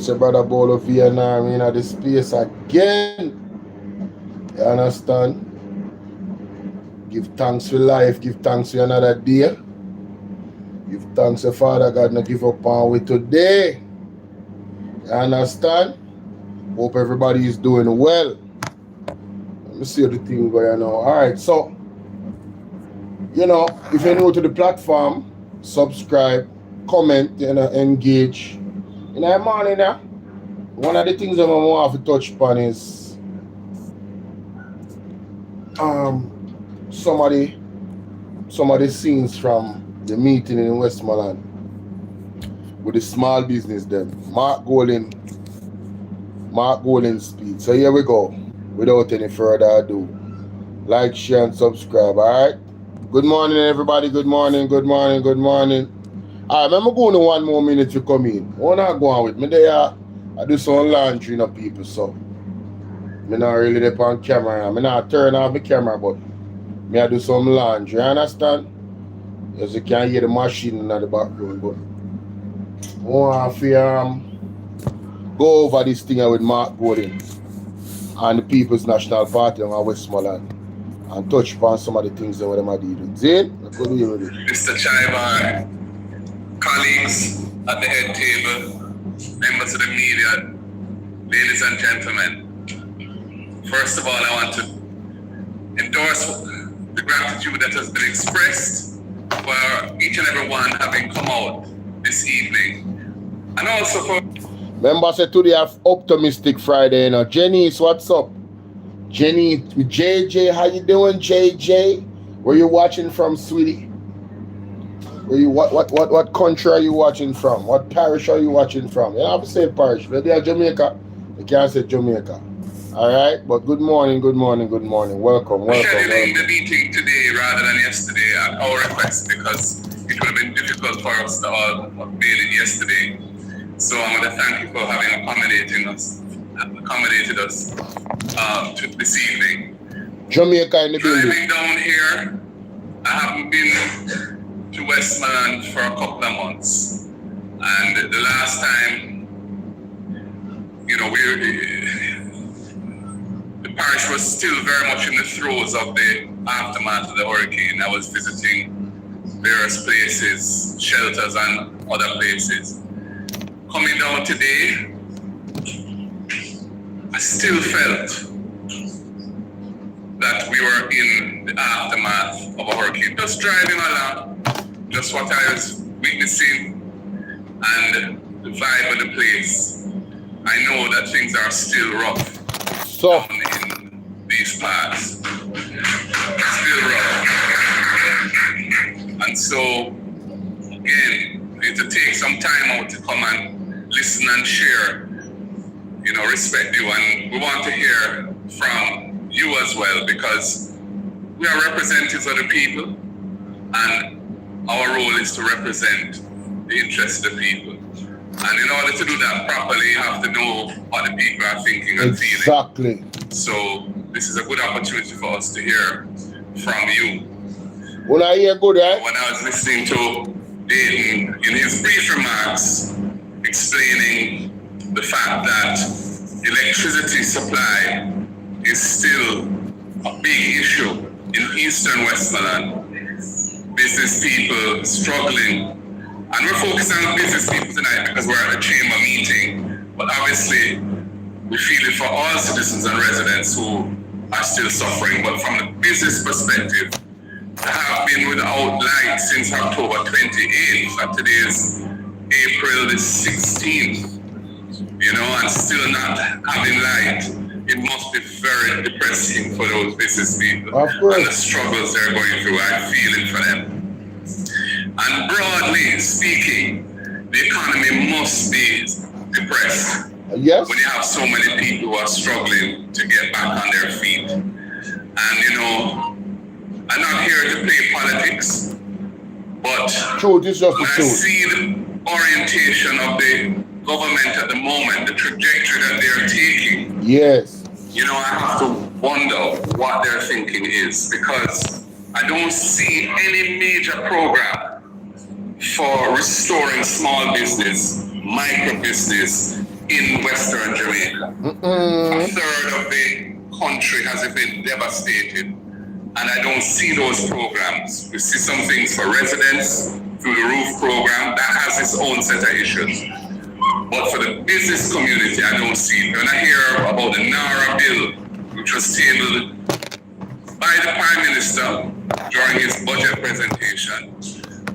It's your brother Bolo Vietnam in the space again. You understand? Give thanks for life, give thanks for another day. Give thanks to Father God not give up on we today. You understand? Hope everybody is doing well. Let me see the thing going on. Alright, so you know, if you're new to the platform, subscribe, comment, engage. In the morning now, one of the things I'm gonna have to touch upon is some of the scenes from the meeting in Westmoreland with the small business them. Mark Golden speech. So here we go. Without any further ado. Like, share, and subscribe, alright? Good morning, everybody. Good morning. Alright, I'm going to 1 more minute to come in. What not go on with me there? I do some laundry, you know, people, so I'm not really there on camera. I'm not turn off the camera, but I do some laundry, you understand? As you can hear the machine in the background, but I want to go over this thing with Mark Golden and the People's National Party on Westmoreland and touch upon some of the things that them are dealing. Zane, let's go deal with it. Mr. Chaibar, colleagues at the head table, members of the media, ladies and gentlemen, first of all, I want to endorse the gratitude that has been expressed for each and every one having come out this evening. And also for... Remember, say today have Optimistic Friday, you know. Jenny, what's up? Jenny, JJ, how you doing, JJ? Where you watching from, sweetie? Where you what country are you watching from? What parish are you watching from? You don't have to say parish. If they are Jamaica, you can't say Jamaica. Alright? But good morning. Welcome. Scheduling the meeting today rather than yesterday at our request because it would have been difficult for us to all mail it yesterday. So I want to thank you for having accommodated us to this evening. Jamaica in the building. Driving down here, I haven't been to Westmoreland for a couple of months. And the last time, you know, the parish was still very much in the throes of the aftermath of the hurricane. I was visiting various places, shelters and other places. Coming down today, I still felt that we were in the aftermath of a hurricane. Just driving along, just what I was witnessing and the vibe of the place. I know that things are still rough down in these parts. Still rough. And so, again, we need to take some time out to come and listen and share, you know, respect you. And we want to hear from you as well because we are representatives of the people and our role is to represent the interests of the people. And in order to do that properly, you have to know what the people are thinking and feeling. Exactly. So this is a good opportunity for us to hear from you. When I hear good, right? When I was listening to Dayton in his brief remarks explaining the fact that electricity supply is still a big issue in eastern Westmoreland. Business people struggling. And we're focusing on business people tonight because we're at a chamber meeting. But obviously, we feel it for all citizens and residents who are still suffering. But from the business perspective, to have been without light since October 28th, and today is April the 16th, you know, and still not having light, it must be very depressing for those business people. Of course. And the struggles they're going through, I feel it for them. And broadly speaking, the economy must be depressed. Yes. When you have so many people who are struggling to get back on their feet. And you know, I'm not here to play politics, but truth is just the when I truth. see the orientation of the government at the moment, the trajectory that they are taking, yes, you know, I have to wonder what their thinking is because I don't see any major program for restoring small business, micro business, in Western Jamaica. A third of the country has been devastated, and I don't see those programs. We see some things for residents through the roof program that has its own set of issues. But for the business community, I don't see it. When I hear about the NARA bill, which was tabled by the Prime Minister during his budget presentation,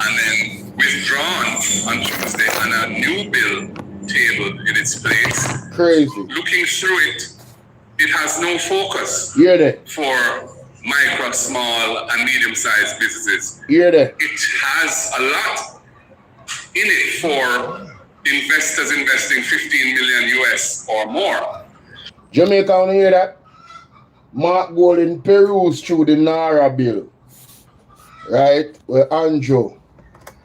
and then withdrawn on Tuesday, and a new bill tabled in its place. Crazy. Looking through it, it has no focus Hear that. for micro, small, and medium-sized businesses. Hear that. It has a lot in it for investors investing 15 million US or more. Jamaica, want to hear that? Mark Golden perused through the NARA bill, right? Where Andrew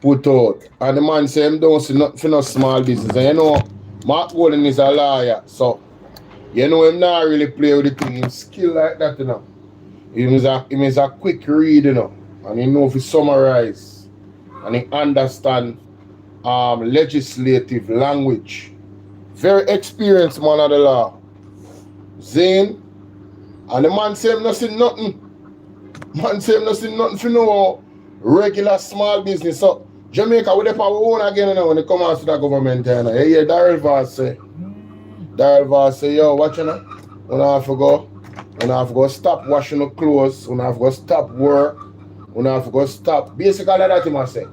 put out. And the man said him don't see nothing for no small business. And you know, Mark Golden is a lawyer, so you know him not really play with the thing. Him skill like that, you know. Him is a quick read, you know. And he know if he summarize. And he understand legislative language. Very experienced man of the law. Zane. And the man say him not see nothing. Man say him not see nothing for no regular small business. So Jamaica, we dep our own again, you know, when it comes out to the government. You know. You hear Daryl Vaz say, yo, watch you know. We don't have to go. We don't have to go stop washing the clothes. We don't have to go stop work. We don't have to go stop. Basically, that's what he must say.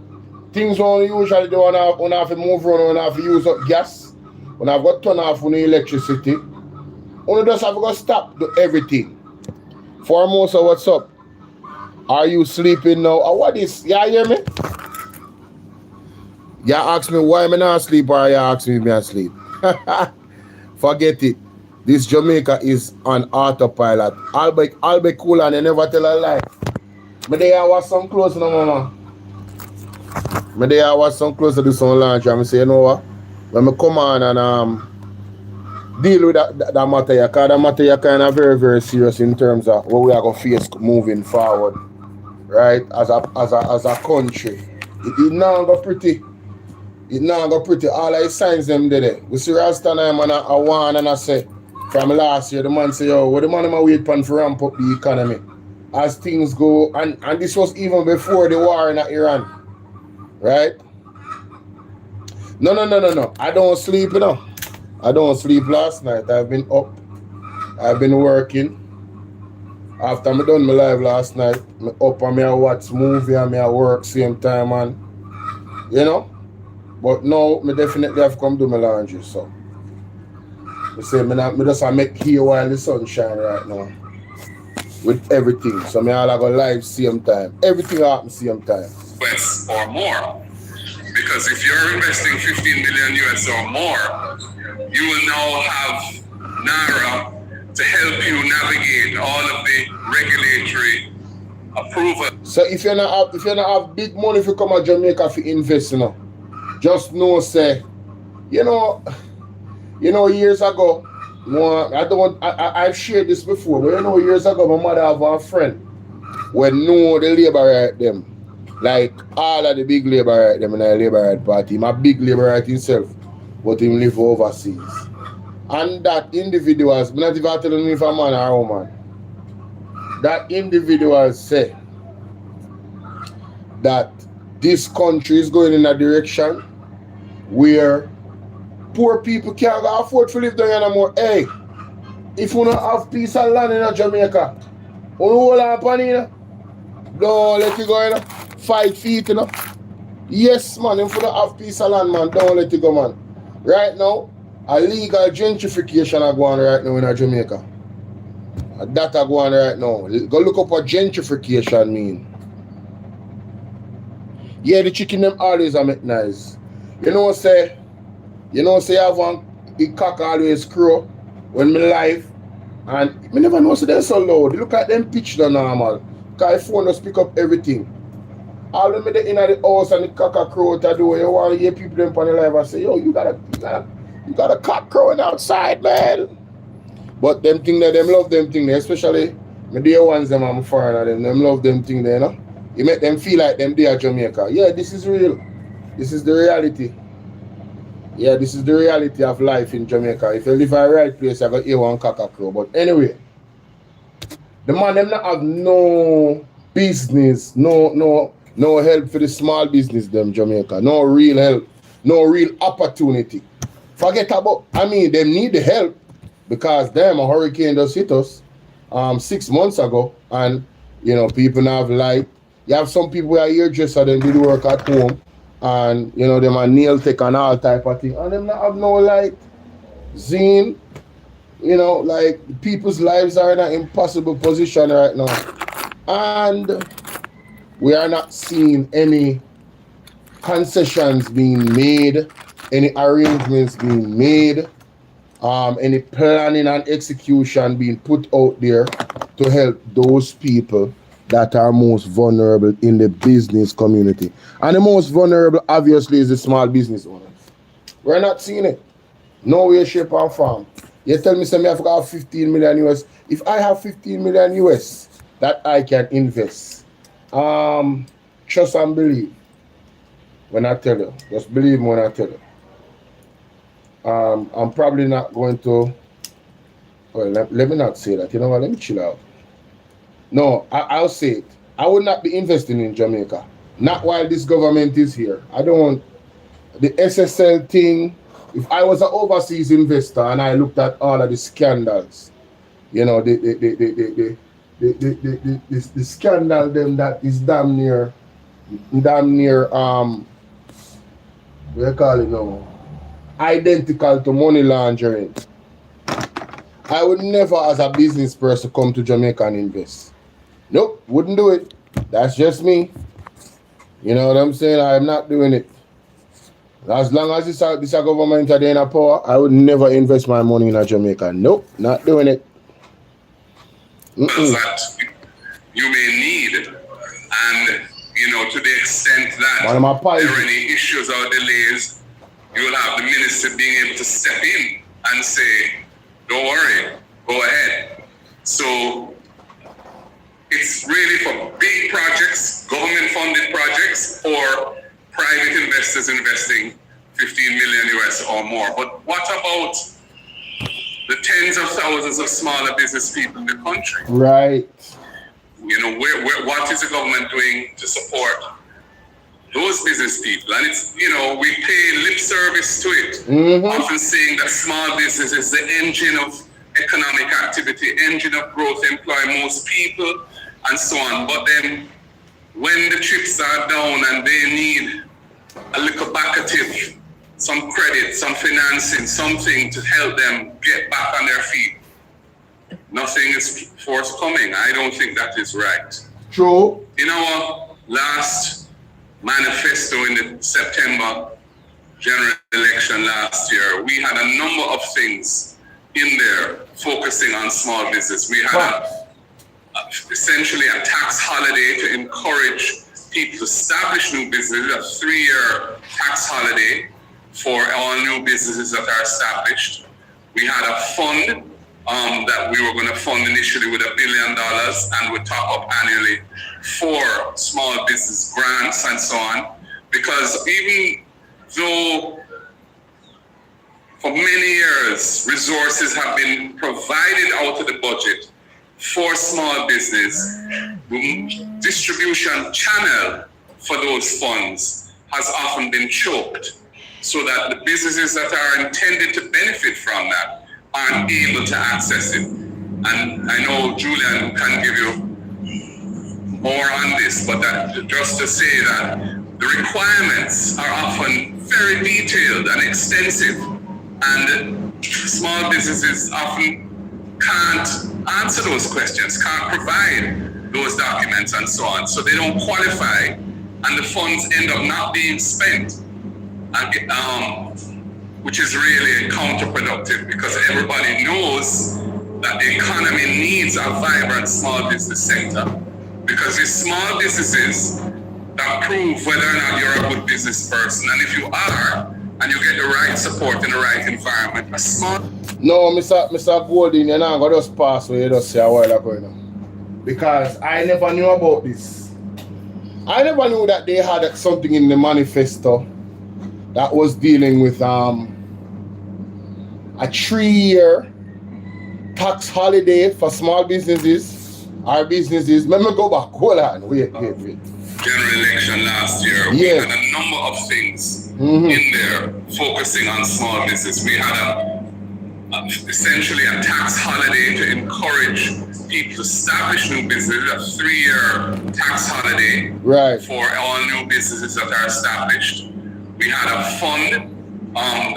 Things we usually do, we don't have to move around, we don't have to use up gas. We don't have to turn off the electricity. We just have to go stop everything. Formosa, what's up? Are you sleeping now? Or what is? You hear me? You ask me why I'm not asleep, or you ask me if I'm asleep. Forget it. This Jamaica is on autopilot. I'll be cool and I never tell a lie. But they wash some clothes now, mama. But they wash some clothes to do some laundry. And I say, you know what? When I come on and deal with that matter, because that matter is kind of very, very serious in terms of what we are going to face moving forward. Right? As a country. It now go pretty. It now go pretty. All the signs them there. We see Rasta and I want and I say, from last year, the man say, yo, what the man am I wait for ramp up the economy? As things go, and this was even before the war in Iran. Right? No. I don't sleep, you know. I don't sleep last night. I've been up. I've been working. After I done my live last night, I up and I watch movie and I work same time, and you know. But now, I definitely have to come do my laundry, so. I say, I just make here while the sun shine right now. With everything. So I all go live same time. Everything happens same time. US or more. Because if you're investing 15 million US or more, you will now have NARA to help you navigate all of the regulatory approval. So if you not have big money if you come to Jamaica for invest, you know, just know say, you know years ago, I've shared this before, but you know years ago my mother have a friend when know the labor right them. Like all of the big labor right them in the labor right party. My big labor right himself, but him live overseas. And that individuals, I'm not even telling me if a man or a woman, that individuals say that this country is going in a direction where poor people can't afford to live there anymore. Hey, if you don't have piece of land in Jamaica, you hold on upon it, don't let it go, 5 feet, you know. Yes, man, if you don't have piece of land, man, don't let it go, man. Right now, a legal gentrification are going right now in Jamaica. That are going right now. Go look up what gentrification mean. Yeah, the chicken them always are make nice. You know say I have one the cock always crow when me live, and me never know so they're so loud. Look at them pitch the normal. Cause phone just pick up everything. All when me the in the house and the cock a crow to do, you want to hear people them on the live and say, yo, you got a cock crowing outside, man. But them thing there, them love them thing there, especially my dear ones them I'm foreigner, them love them thing there, you know. You make them feel like them they are Jamaica. Yeah, this is real. This is the reality. Yeah, this is the reality of life in Jamaica. If you live in the right place, you got A1 cockacrow. But anyway, the man them not have no business, no help for the small business them Jamaica. No real help, no real opportunity. Forget about, I mean, them need the help because them a hurricane just hit us 6 months ago, and you know people have light. You have some people who are hairdresser, then do the work at home, and you know them a nail tech and all type of thing, and them not have no light. Zine, you know, like people's lives are in an impossible position right now, and we are not seeing any concessions being made, any arrangements being made, any planning and execution being put out there to help those people that are most vulnerable in the business community. And the most vulnerable, obviously, is the small business owners. We're not seeing it. No way, shape, or form. You tell me, I have got 15 million US. If I have 15 million US that I can invest, trust and believe when I tell you. Just believe me when I tell you. I'm probably not going to. Well, let me not say that. You know what? Let me chill out. No, I'll say it. I would not be investing in Jamaica. Not while this government is here. I don't want the SSL thing. If I was an overseas investor and I looked at all of the scandals, you know, the scandal them that is damn near what do you call it now? Identical to money laundering. I would never, as a business person, come to Jamaica and invest. Nope, wouldn't do it. That's just me. You know what I'm saying? I'm not doing it. As long as this government are in power, I would never invest my money in Jamaica. Nope, not doing it. That you may need, and you know, to the extent that there are any issues or delays, you will have the minister being able to step in and say, don't worry, go ahead. So it's really for big projects, government funded projects, or private investors investing 15 million US or more. But what about the tens of thousands of smaller business people in the country? Right. You know, what is the government doing to support those business people? And it's, you know, we pay lip service to it, often saying that small business is the engine of economic activity, engine of growth, employ most people, and so on. But then when the chips are down and they need a little backative, some credit, some financing, something to help them get back on their feet, nothing is forthcoming. I don't think that is right. True. In our last manifesto in the September general election last year, we had a number of things in there focusing on small business. We had essentially a tax holiday to encourage people to establish new businesses, a 3-year tax holiday for all new businesses that are established. We had a fund that we were going to fund initially with $1 billion and would top up annually for small business grants and so on. Because even though for many years resources have been provided out of the budget for small business, the distribution channel for those funds has often been choked, so that the businesses that are intended to benefit from that aren't able to access it. And I know Julian can give you more on this, but just to say that the requirements are often very detailed and extensive, and small businesses often can't answer those questions, can't provide those documents and so on. So they don't qualify, and the funds end up not being spent, which is really counterproductive, because everybody knows that the economy needs a vibrant small business sector, because it's small businesses that prove whether or not you're a good business person. And if you are, and you get the right support in the right environment, a small... No, Mr. Golding, you're not going to just pass what you just say a while ago, you know. Because I never knew about this. I never knew that they had something in the manifesto that was dealing with a 3-year tax holiday for small businesses. Our businesses. Let me go back. Hold on. Wait. General election last year, we had a number of things in there focusing on small business. We had essentially a tax holiday to encourage people to establish new businesses, a 3-year tax holiday for all new businesses that are established. We had a fund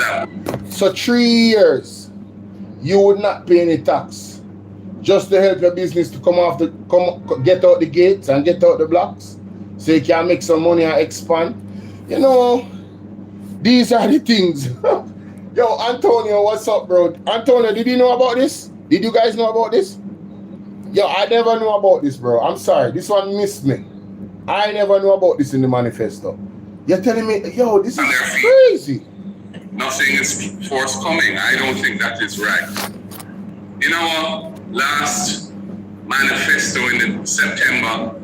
that... So 3 years, you would not pay any tax, just to help your business to get out the gates and get out the blocks, so you can make some money and expand. You know, these are the things. Yo, Antonio, what's up, bro? Antonio, did you know about this? Did you guys know about this? Yo, I never knew about this, bro. I'm sorry. This one missed me. I never knew about this in the manifesto. You're telling me, yo, this is crazy. Nothing is forthcoming. I don't think that is right. In our last manifesto in the September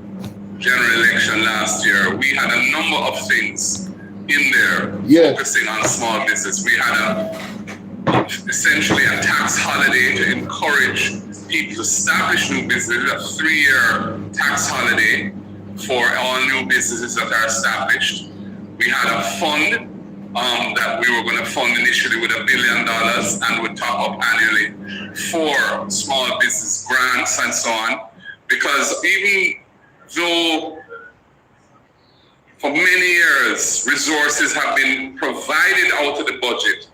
general election last year, we had a number of things in there focusing on small business. We had essentially a tax holiday to encourage people to establish new businesses, a 3-year tax holiday for all new businesses that are established. We had a fund that we were going to fund initially with $1 billion and would top up annually for small business grants and so on. Because even though for many years resources have been provided out of the budget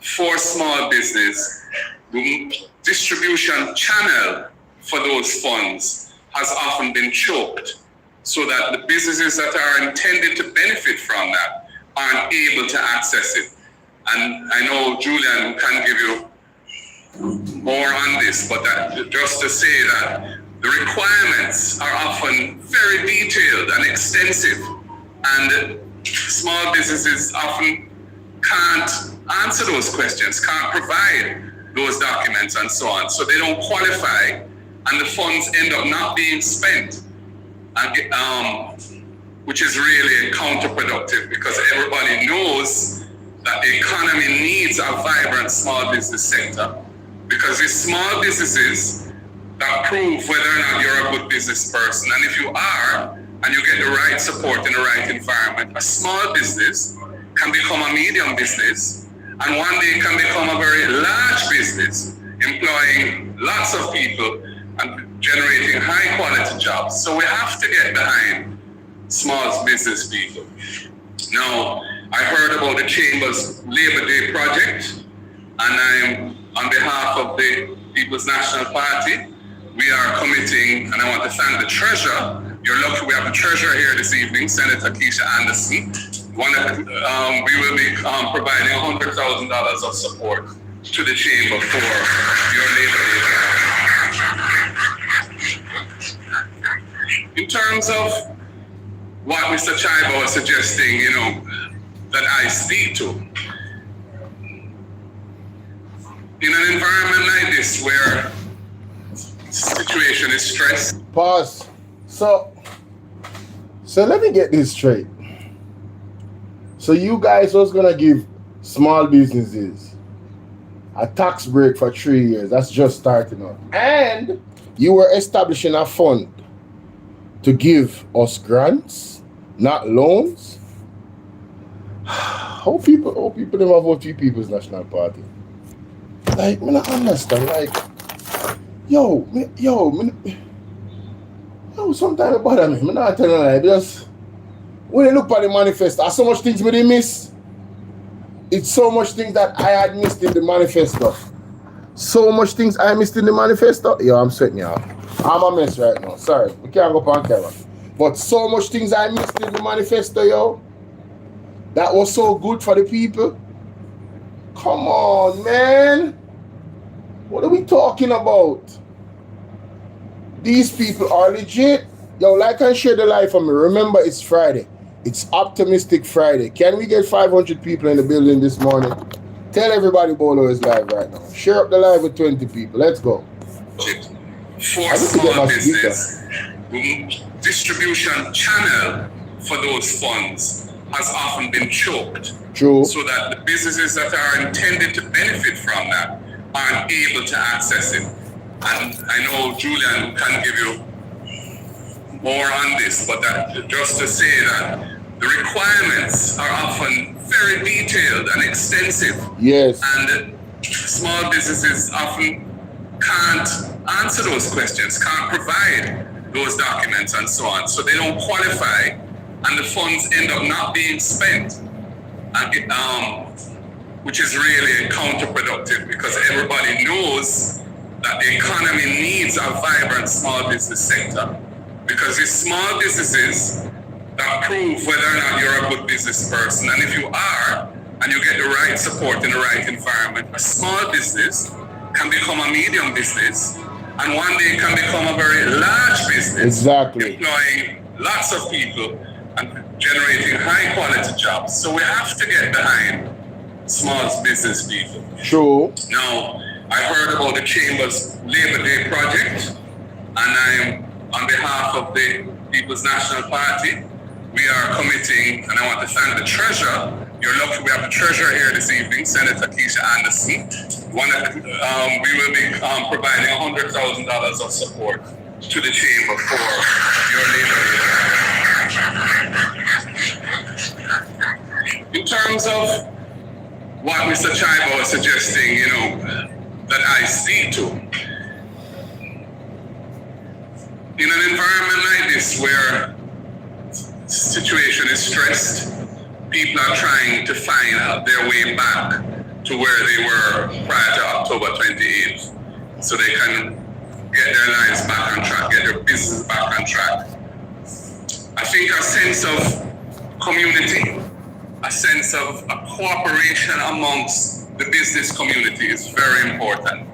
for small business, the distribution channel for those funds has often been choked, so that the businesses that are intended to benefit from that aren't able to access it. And I know Julian can give you more on this, but just to say that the requirements are often very detailed and extensive, and small businesses often can't answer those questions, can't provide those documents and so on. So they don't qualify, and the funds end up not being spent, which is really counterproductive, because everybody knows that the economy needs a vibrant small business sector, because it's small businesses that prove whether or not you're a good business person. And if you are, and you get the right support in the right environment, a small business can become a medium business, and one day can become a very large business, employing lots of people and generating high quality jobs. So we have to get behind small business people. Now, I heard about the Chamber's Labor Day project, and I'm on behalf of the People's National Party. We are committing, and I want to thank the Treasurer. You're lucky we have the Treasurer here this evening, Senator Keisha Anderson. We will be providing $100,000 of support to the Chamber for your Labor Day. In terms of what Mr. Chaiba was suggesting, that I speak to, in an environment like this where situation is stressed. Pause. So let me get this straight. So you guys was gonna give small businesses a tax break for 3 years. That's just starting out. And you were establishing a fund to give us grants, not loans. How people never vote for People's National Party? Like, I don't understand. Like, yo, sometimes it bother me. I'm not telling you, like, just when I look at the manifesto, there's so much things we didn't miss. It's so much things that I had missed in the manifesto. So much things I missed in the manifesto. Yo, I'm sweating out. I'm a mess right now. Sorry, we can't go on camera. But so much things I missed in the manifesto, yo. That was so good for the people. Come on, man. What are we talking about? These people are legit. Yo, like and share the live for me. Remember, it's Friday. It's Optimistic Friday. Can we get 500 people in the building this morning? Tell everybody Bolo is live right now. Share up the live with 20 people. Let's go. For small business, the distribution channel for those funds has often been choked, True. So that the businesses that are intended to benefit from that aren't able to access it. And I know Julian can give you more on this, but just to say that the requirements are often very detailed and extensive. Yes. And small businesses often can't answer those questions, can't provide those documents and so on. So they don't qualify, and the funds end up not being spent, which is really counterproductive, because everybody knows that the economy needs a vibrant small business sector, because it's small businesses that prove whether or not you're a good business person. And if you are, and you get the right support in the right environment, a small business can become a medium business, and one day can become a very large business. Exactly. Employing lots of people and generating high quality jobs. So we have to get behind small business people. True. Now, I heard about the Chamber's Labor Day project, and I'm on behalf of the People's National Party. We are committing, and I want to thank the Treasurer. You're lucky we have the Treasurer here this evening, Senator Keisha Anderson. We will be providing $100,000 of support to the Chamber for your labor. In terms of what Mr. Chaiba was suggesting, that I speak to, in an environment like this where the situation is stressed, people are trying to find out their way back to where they were prior to October 28th, so they can get their lives back on track, get their business back on track. I think a sense of community, a sense of a cooperation amongst the business community is very important.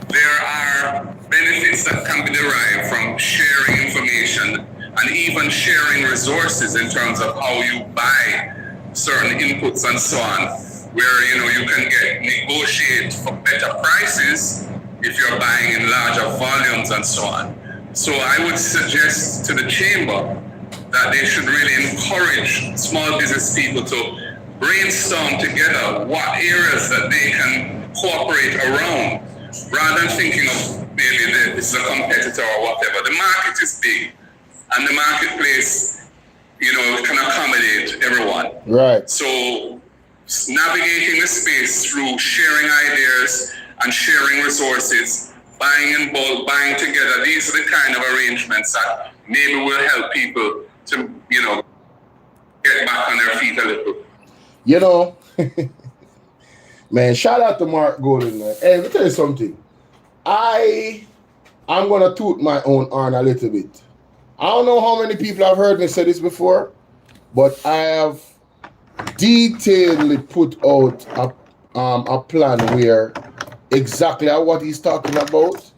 There are benefits that can be derived from sharing information and even sharing resources in terms of how you buy certain inputs and so on, where you can negotiate for better prices if you're buying in larger volumes and so on. So I would suggest to the Chamber that they should really encourage small business people to brainstorm together what areas that they can cooperate around, rather than thinking of maybe this is a competitor or whatever. The market is big, and the marketplace, can accommodate everyone. Right. So navigating the space through sharing ideas and sharing resources, buying in bulk, buying together, these are the kind of arrangements that maybe will help people to, get back on their feet a little. Man, shout out to Mark Golden, man. Hey, let me tell you something. I'm going to toot my own horn a little bit. I don't know how many people have heard me say this before, but I have detailedly put out a plan where exactly what he's talking about,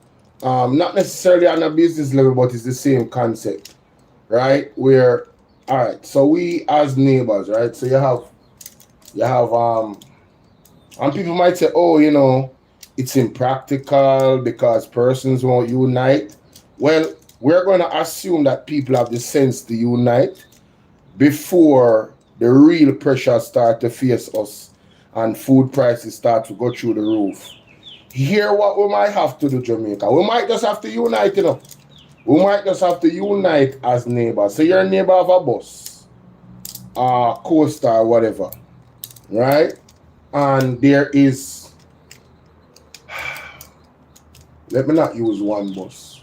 not necessarily on a business level, but it's the same concept, right? Where, all right, so we as neighbors, right? So you have, and people might say, oh, it's impractical because persons won't unite. Well, we're going to assume that people have the sense to unite before the real pressure start to face us and food prices start to go through the roof. Here what we might have to do, Jamaica. We might just have to unite, We might just have to unite as neighbors. So you're a neighbor of a bus, coaster, whatever, right? And there is, let me not use one bus.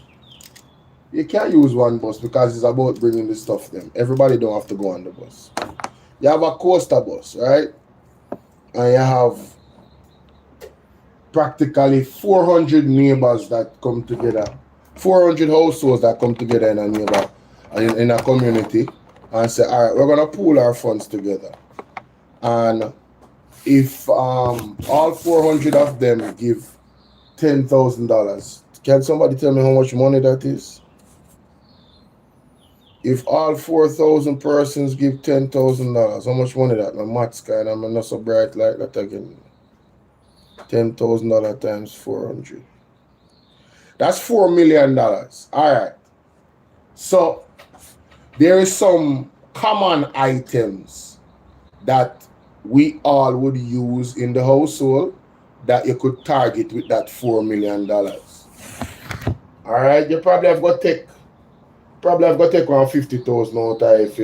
You can't use one bus because it's about bringing the stuff them. Everybody don't have to go on the bus. You have a coaster bus, right? And you have practically 400 neighbors that come together. 400 households that come together in a neighbor, in a community, and say, all right, we're going to pool our funds together. And if all 400 of them give $10,000, can somebody tell me how much money that is? If all 4,000 persons give $10,000, how much money that? My math's kind of not so bright like that again. $10,000 times 400. That's $4 million. All right. So there is some common items that we all would use in the household that you could target with that $4 million. All right, you probably have got to take around 50,000 out of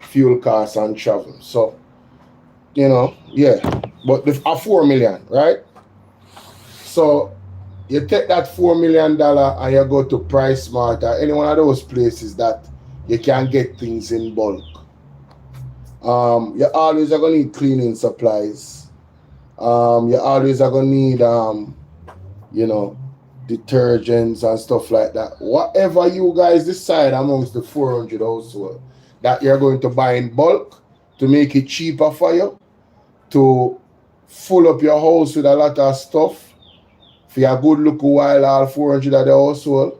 fuel costs and travel. So, you know, yeah, but a 4 million, right? So you take that $4 million and you go to Price Smart or any one of those places that you can get things in bulk. You always are gonna need cleaning supplies. You always are gonna need you know, detergents and stuff like that. Whatever you guys decide amongst the 400 household that you're going to buy in bulk to make it cheaper for you, to full up your house with a lot of stuff for your good look while all 400 of the household.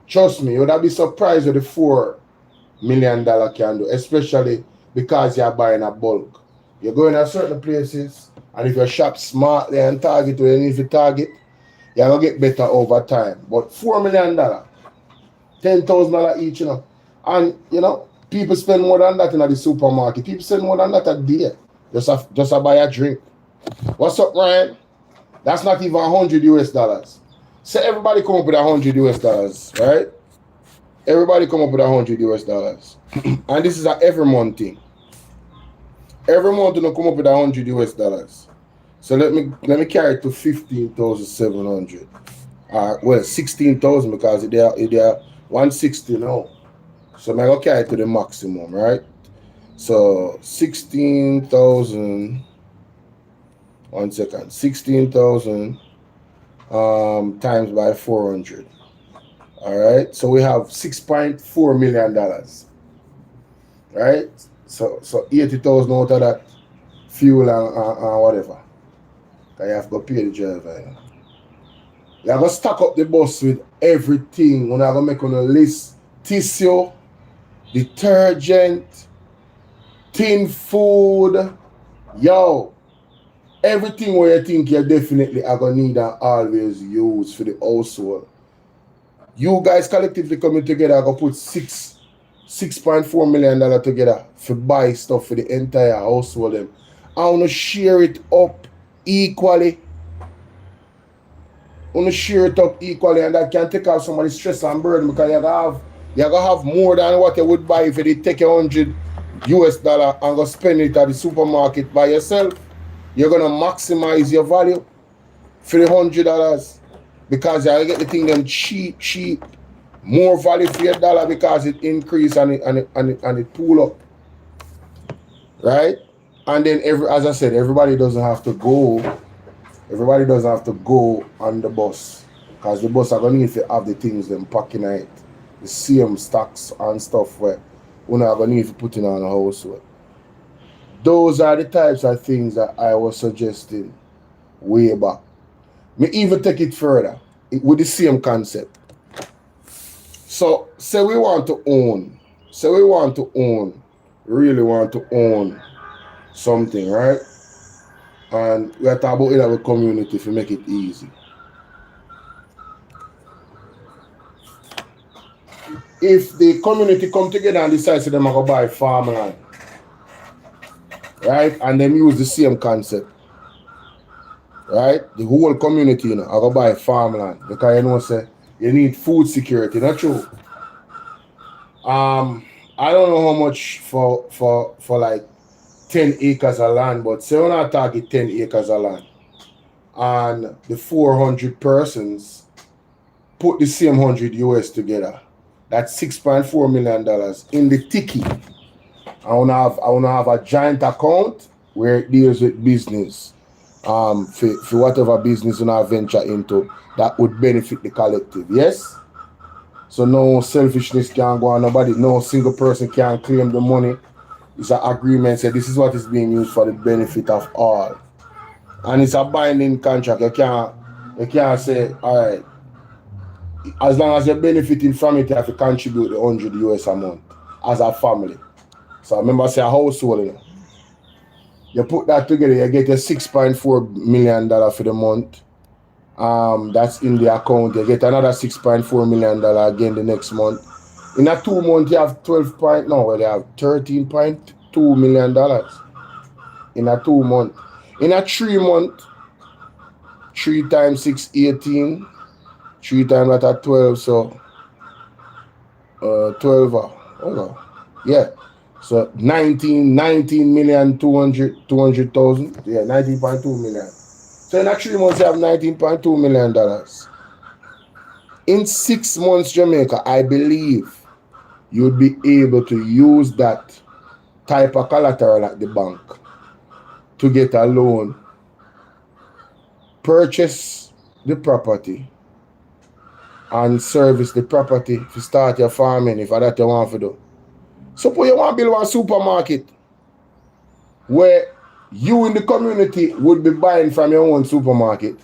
Trust me, you would be surprised what the $4 million can do, especially because you're buying a bulk. You're going to certain places, and if you shop smartly and target where you need to target, you're going to get better over time. But $4 million, $10,000 each, you know. And, you know, people spend more than that in the supermarket. People spend more than that a day just to buy a drink. What's up, Ryan? That's not even $100. So everybody come up with $100, right? Everybody come up with $100. And this is an every month thing. Every month you come up with $100. So let me carry it to 15,700. Well, 16,000 because they are 160 now. So I'm gonna carry it to the maximum, right? So 16,000. 1 second. 16,000 times by 400. All right. So we have $6.4 million. Right. So 80,000 out of that fuel and whatever. You have to pay the driver. You have to stack up the bus with everything. You're going to make on a list: tissue, detergent, tin food. Yo, everything where you think you definitely are going to need and always use for the household. You guys collectively coming together are going to put $6.4 million together for buy stuff for the entire household. I want to share it up equally. And that can take out some of the stress and burden because you're going to have more than what you would buy if you take $100 and go spend it at the supermarket by yourself. You're going to maximize your value for the $100 because you get the thing them cheap. More value for your dollar because it increase and it pull up. Right? And then as I said, everybody doesn't have to go on the bus. Because the bus are gonna need to have the things them packing it. The same stocks and stuff where we're not gonna need to put in on a household. Those are the types of things that I was suggesting way back. Me even take it further with the same concept. So say we want to really want to own something, right? And we are talking about it in our community to make it easy. If the community come together and decide to them are going to buy farmland, right? And them use the same concept, right? The whole community, you know, are going to buy farmland because you know, say you need food security, not true? I don't know how much for like 10 acres of land, but say when I target 10 acres of land and the 400 persons put the same $100 together, that's $6.4 million in the ticky. I wanna have a giant account where it deals with business. For whatever business you wanna venture into that would benefit the collective. Yes? So no selfishness can go on, no single person can claim the money. It's an agreement, say this is what is being used for the benefit of all. And it's a binding contract. You can't say, all right, as long as you're benefiting from it, you have to contribute the $100 a month as a family. So remember, say a household, you know. You put that together, you get a $6.4 million for the month. That's in the account. You get another $6.4 million again the next month. In a 2 month, you have $13.2 million. in a 2 month. In a 3 month, 3 times 6, 18. 3 times that are 12, so 12, yeah. So 19 million 200,000. Yeah, 19.2 million. So in a 3 months, you have $19.2 million. In 6 months, Jamaica, I believe you'd be able to use that type of collateral at the bank to get a loan, purchase the property, and service the property to start your farming if that's what you want to do. Suppose you want to build one supermarket where you in the community would be buying from your own supermarket,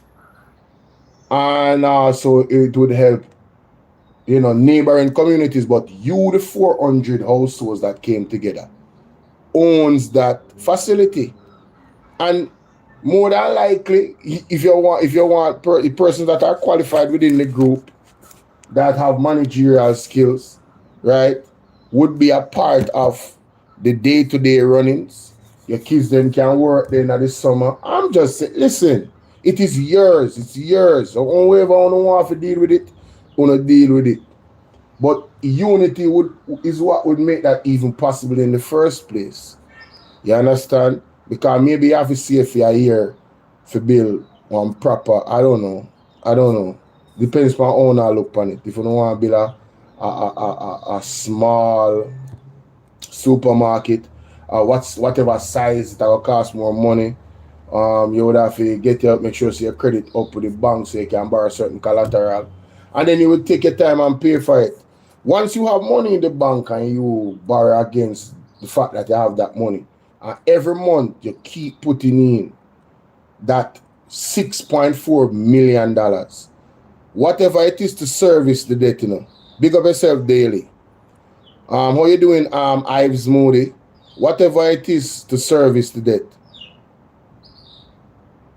and also it would help, neighboring communities, but you, the 400 households that came together, owns that facility. And more than likely, if you want persons that are qualified within the group that have managerial skills, right, would be a part of the day-to-day runnings. Your kids then can work then at the summer. I'm just saying, listen, it is yours. It's yours. So whoever want to deal with it, want to deal with it. But unity is what would make that even possible in the first place. You understand? Because maybe you have to see if you're here to build one proper, I don't know. Depends on how owner look on it. If you don't want to build a small supermarket, whatever size that will cost more money, you would have to get your, make sure your credit up with the bank so you can borrow certain collateral. And then you would take your time and pay for it. Once you have money in the bank and you borrow against the fact that you have that money, and every month you keep putting in that $6.4 million, whatever it is to service the debt, big up yourself daily. How you doing, Ives Moody? Whatever it is to service the debt.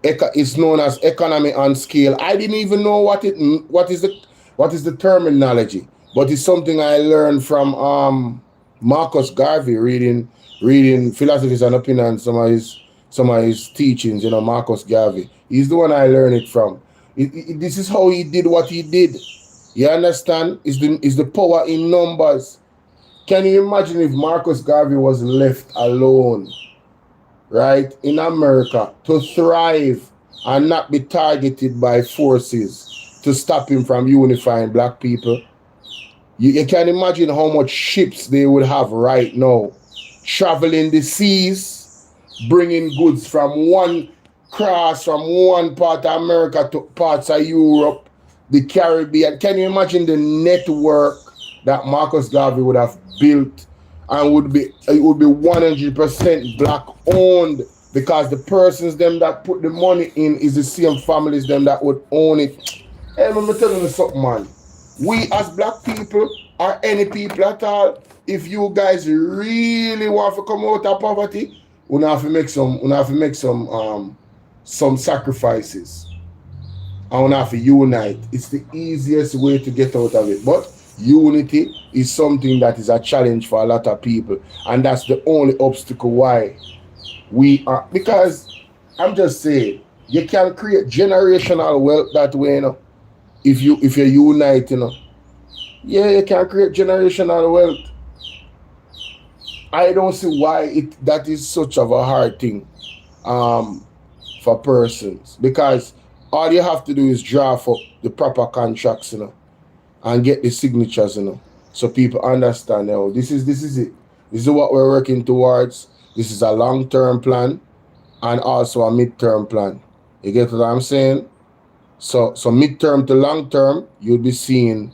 It's known as economy on scale. I didn't even know what is the terminology, but it's something I learned from Marcus Garvey, reading Philosophies and Opinions, some of his teachings. Marcus Garvey. He's the one I learned it from. This is how he did what he did. You understand? It's the power in numbers. Can you imagine if Marcus Garvey was left alone, right, in America to thrive and not be targeted by forces to stop him from unifying black people? You can imagine how much ships they would have right now, traveling the seas, bringing goods from one part of America to parts of Europe, the Caribbean. Can you imagine the network that Marcus Garvey would have built, and it would be 100% black owned, because the persons them that put the money in is the same families them that would own it. Hey, let me tell you something, man. We as black people, or any people at all, if you guys really want to come out of poverty, we have to make some sacrifices. And we have to unite. It's the easiest way to get out of it. But unity is something that is a challenge for a lot of people, and that's the only obstacle why we are. Because I'm just saying, you can create generational wealth that way, if you unite, Yeah, you can create generational wealth. I don't see why that is such of a hard thing for persons, because all you have to do is draft up the proper contracts, and get the signatures, so people understand. This is it. This is what we're working towards. This is a long-term plan and also a mid-term plan. You get what I'm saying? So mid-term to long-term, you'd be seeing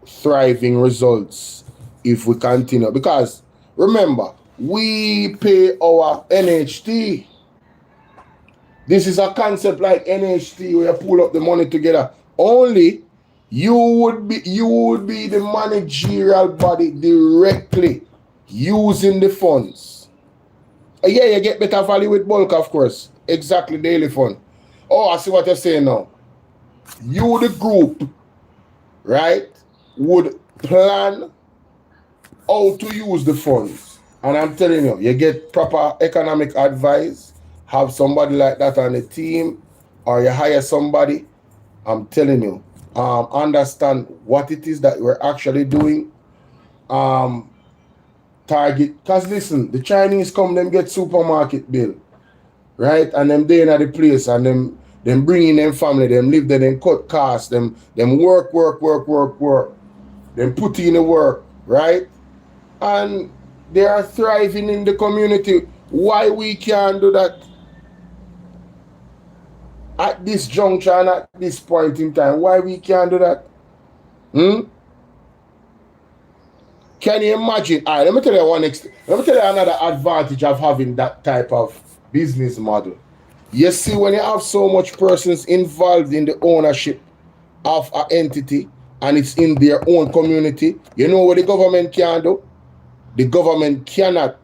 thriving results if we continue. Because remember, we pay our NHT. This is a concept like NHT where you pull up the money together. Only you would be the managerial body directly using the funds. Yeah, you get better value with bulk, of course. Exactly, daily fund. Oh, I see what you're saying now. You, the group, right, would plan how to use the funds. And I'm telling you, you get proper economic advice, have somebody like that on the team, or you hire somebody, I'm telling you, understand what it is that we're actually doing. Target, because listen, the Chinese come, them get supermarket bill, right? And them they in the place, and them bring in them family, them live there, them cut costs, them work, them put in the work, right? And they are thriving in the community. Why we can't do that at this juncture and at this point in time? Why we can't do that? Can you imagine? All right, let me tell you another advantage of having that type of business model. You see, when you have so much persons involved in the ownership of an entity and it's in their own community, you know what the government can do? The government cannot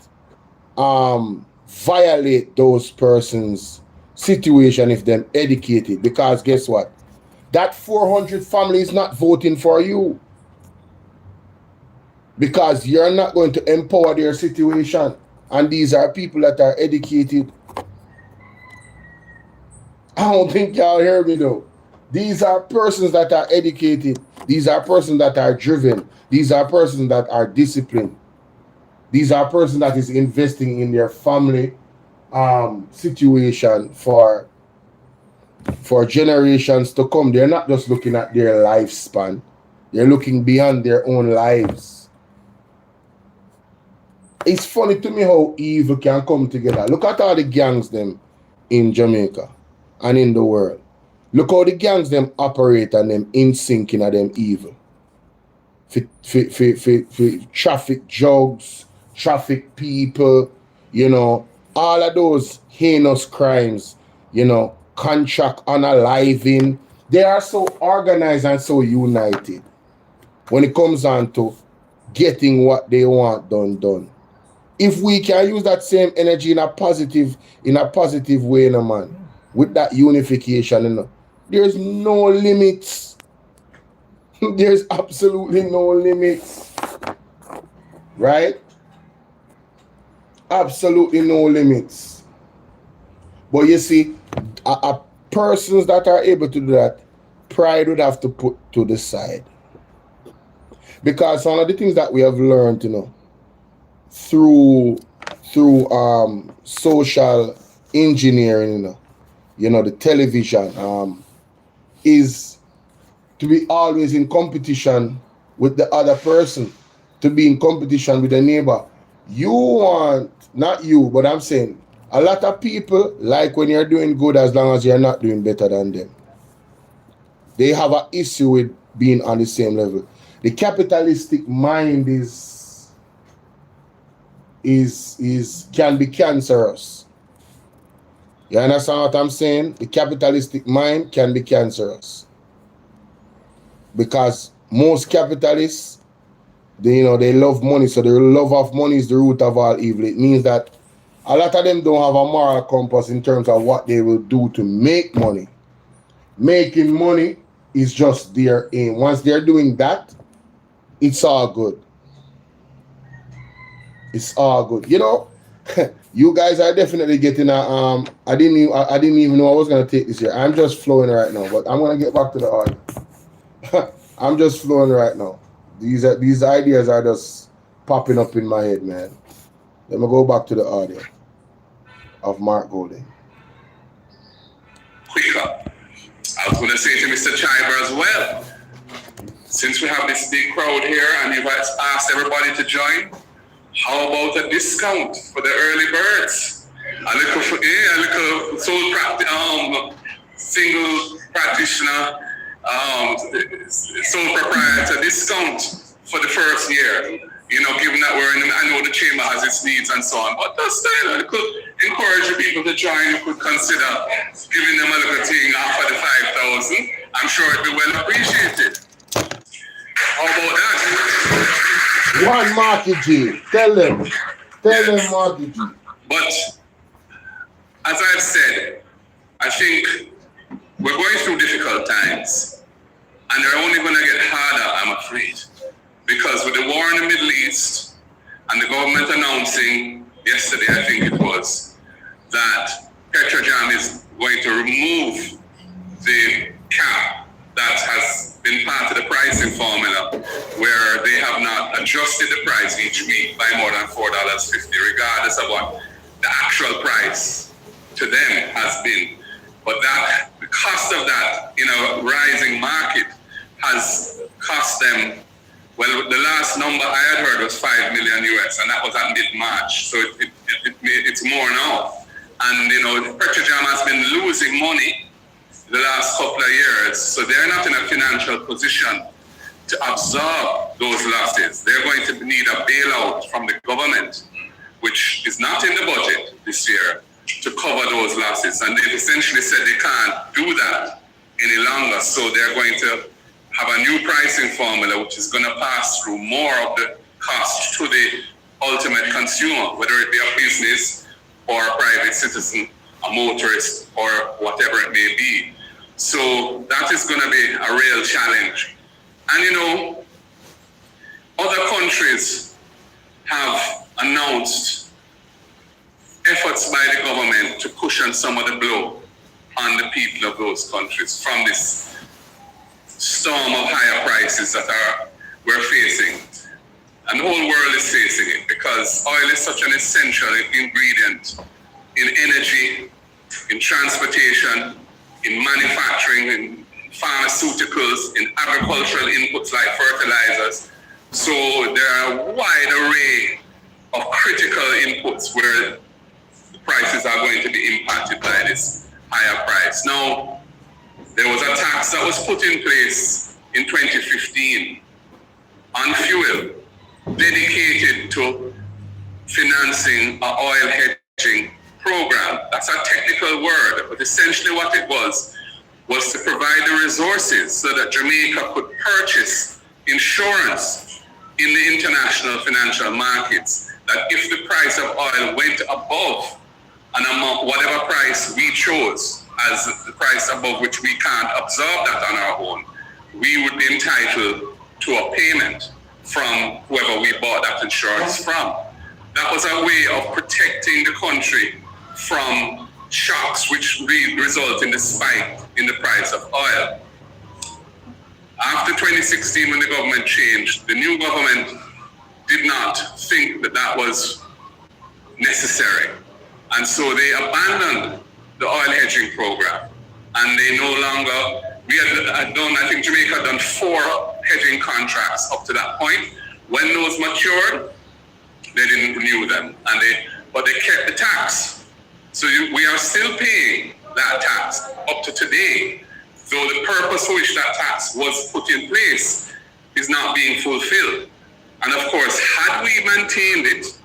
violate those persons' situation if they're educated, because guess what? That 400 family is not voting for you, because you're not going to empower their situation, and these are people that are educated. I don't think y'all hear me though. These are persons that are educated. These are persons that are driven. These are persons that are disciplined. These are persons that is investing in their family situation for generations to come. They're not just looking at their lifespan. They're looking beyond their own lives. It's funny to me how evil can come together. Look at all the gangs them in Jamaica and in the world. Look how the gangs them operate and them in sync in them evil. For traffic jugs, traffic people, you know, all of those heinous crimes, you know, contract unaliving. They are so organized and so united when it comes on to getting what they want done. If we can use that same energy in a positive way, you know, man, with that unification, you know, there's no limits. There's absolutely no limits. Right? Absolutely no limits. But you see, persons that are able to do that, pride would have to put to the side. Because one of the things that we have learned, you know, through social engineering, you know, the television, is to be always in competition with the other person, to be in competition with the neighbor. You want, not you, but I'm saying a lot of people like when you're doing good as long as you're not doing better than them. They have an issue with being on the same level. The capitalistic mind can be cancerous. You understand what I'm saying? The capitalistic mind can be cancerous. Because most capitalists, they love money, so the love of money is the root of all evil. It means that a lot of them don't have a moral compass in terms of what they will do to make money. Making money is just their aim. Once they're doing that, it's all good. It's all good. You know, you guys are definitely getting a I didn't even know I was gonna take this here. I'm just flowing right now, but I'm gonna get back to the audio. I'm just flowing right now. These ideas are just popping up in my head, man. Let me go back to the audio of Mark Golding. Quicker. I was going to say to Mr. Chiver as well, since we have this big crowd here and you've asked everybody to join, how about a discount for the early birds? A little single practitioner, sole proprietor discount for the first year. You know, given that I know the chamber has its needs and so on, but just I could encourage people to join. You could consider giving them a little thing after the 5,000. I'm sure it'd be well appreciated. How about that? One Marky G. Tell them Marky G. But as I've said, I think we're going through difficult times, and they're only going to get harder, I'm afraid. Because with the war in the Middle East and the government announcing yesterday, I think it was, that Petrojam is going to remove the cap that has been part of the pricing formula, where they have not adjusted the price each week by more than $4.50, regardless of what the actual price to them has been. But that, the cost of that in a rising market has cost them, well, the last number I had heard was 5 million US, and that was at mid-March. So it's more now. And, you know, Petrojam has been losing money the last couple of years, so they're not in a financial position to absorb those losses. They're going to need a bailout from the government, which is not in the budget this year, to cover those losses. And they've essentially said they can't do that any longer, so they're going to have a new pricing formula, which is going to pass through more of the cost to the ultimate consumer, whether it be a business or a private citizen, a motorist, or whatever it may be. So that is going to be a real challenge. And you know, other countries have announced efforts by the government to cushion some of the blow on the people of those countries from this storm of higher prices that we're facing. And the whole world is facing it, because oil is such an essential ingredient in energy, in transportation, in manufacturing, in pharmaceuticals, in agricultural inputs like fertilizers. So there are a wide array of critical inputs where the prices are going to be impacted by this higher price. Now, there was a tax that was put in place in 2015 on fuel, dedicated to financing an oil hedging program. That's a technical word, but essentially what it was to provide the resources so that Jamaica could purchase insurance in the international financial markets, that if the price of oil went above an amount, whatever price we chose as the price above which we can't absorb that on our own, we would be entitled to a payment from whoever we bought that insurance from. That was a way of protecting the country from shocks which result in the spike in the price of oil. After 2016, when the government changed, the new government did not think that that was necessary. And so they abandoned the oil hedging program. And they no longer, we had done, I think Jamaica had done 4 hedging contracts up to that point. When those matured, they didn't renew them, but they kept the tax. So we are still paying that tax up to today, though the purpose for which that tax was put in place is not being fulfilled. And of course, had we maintained it,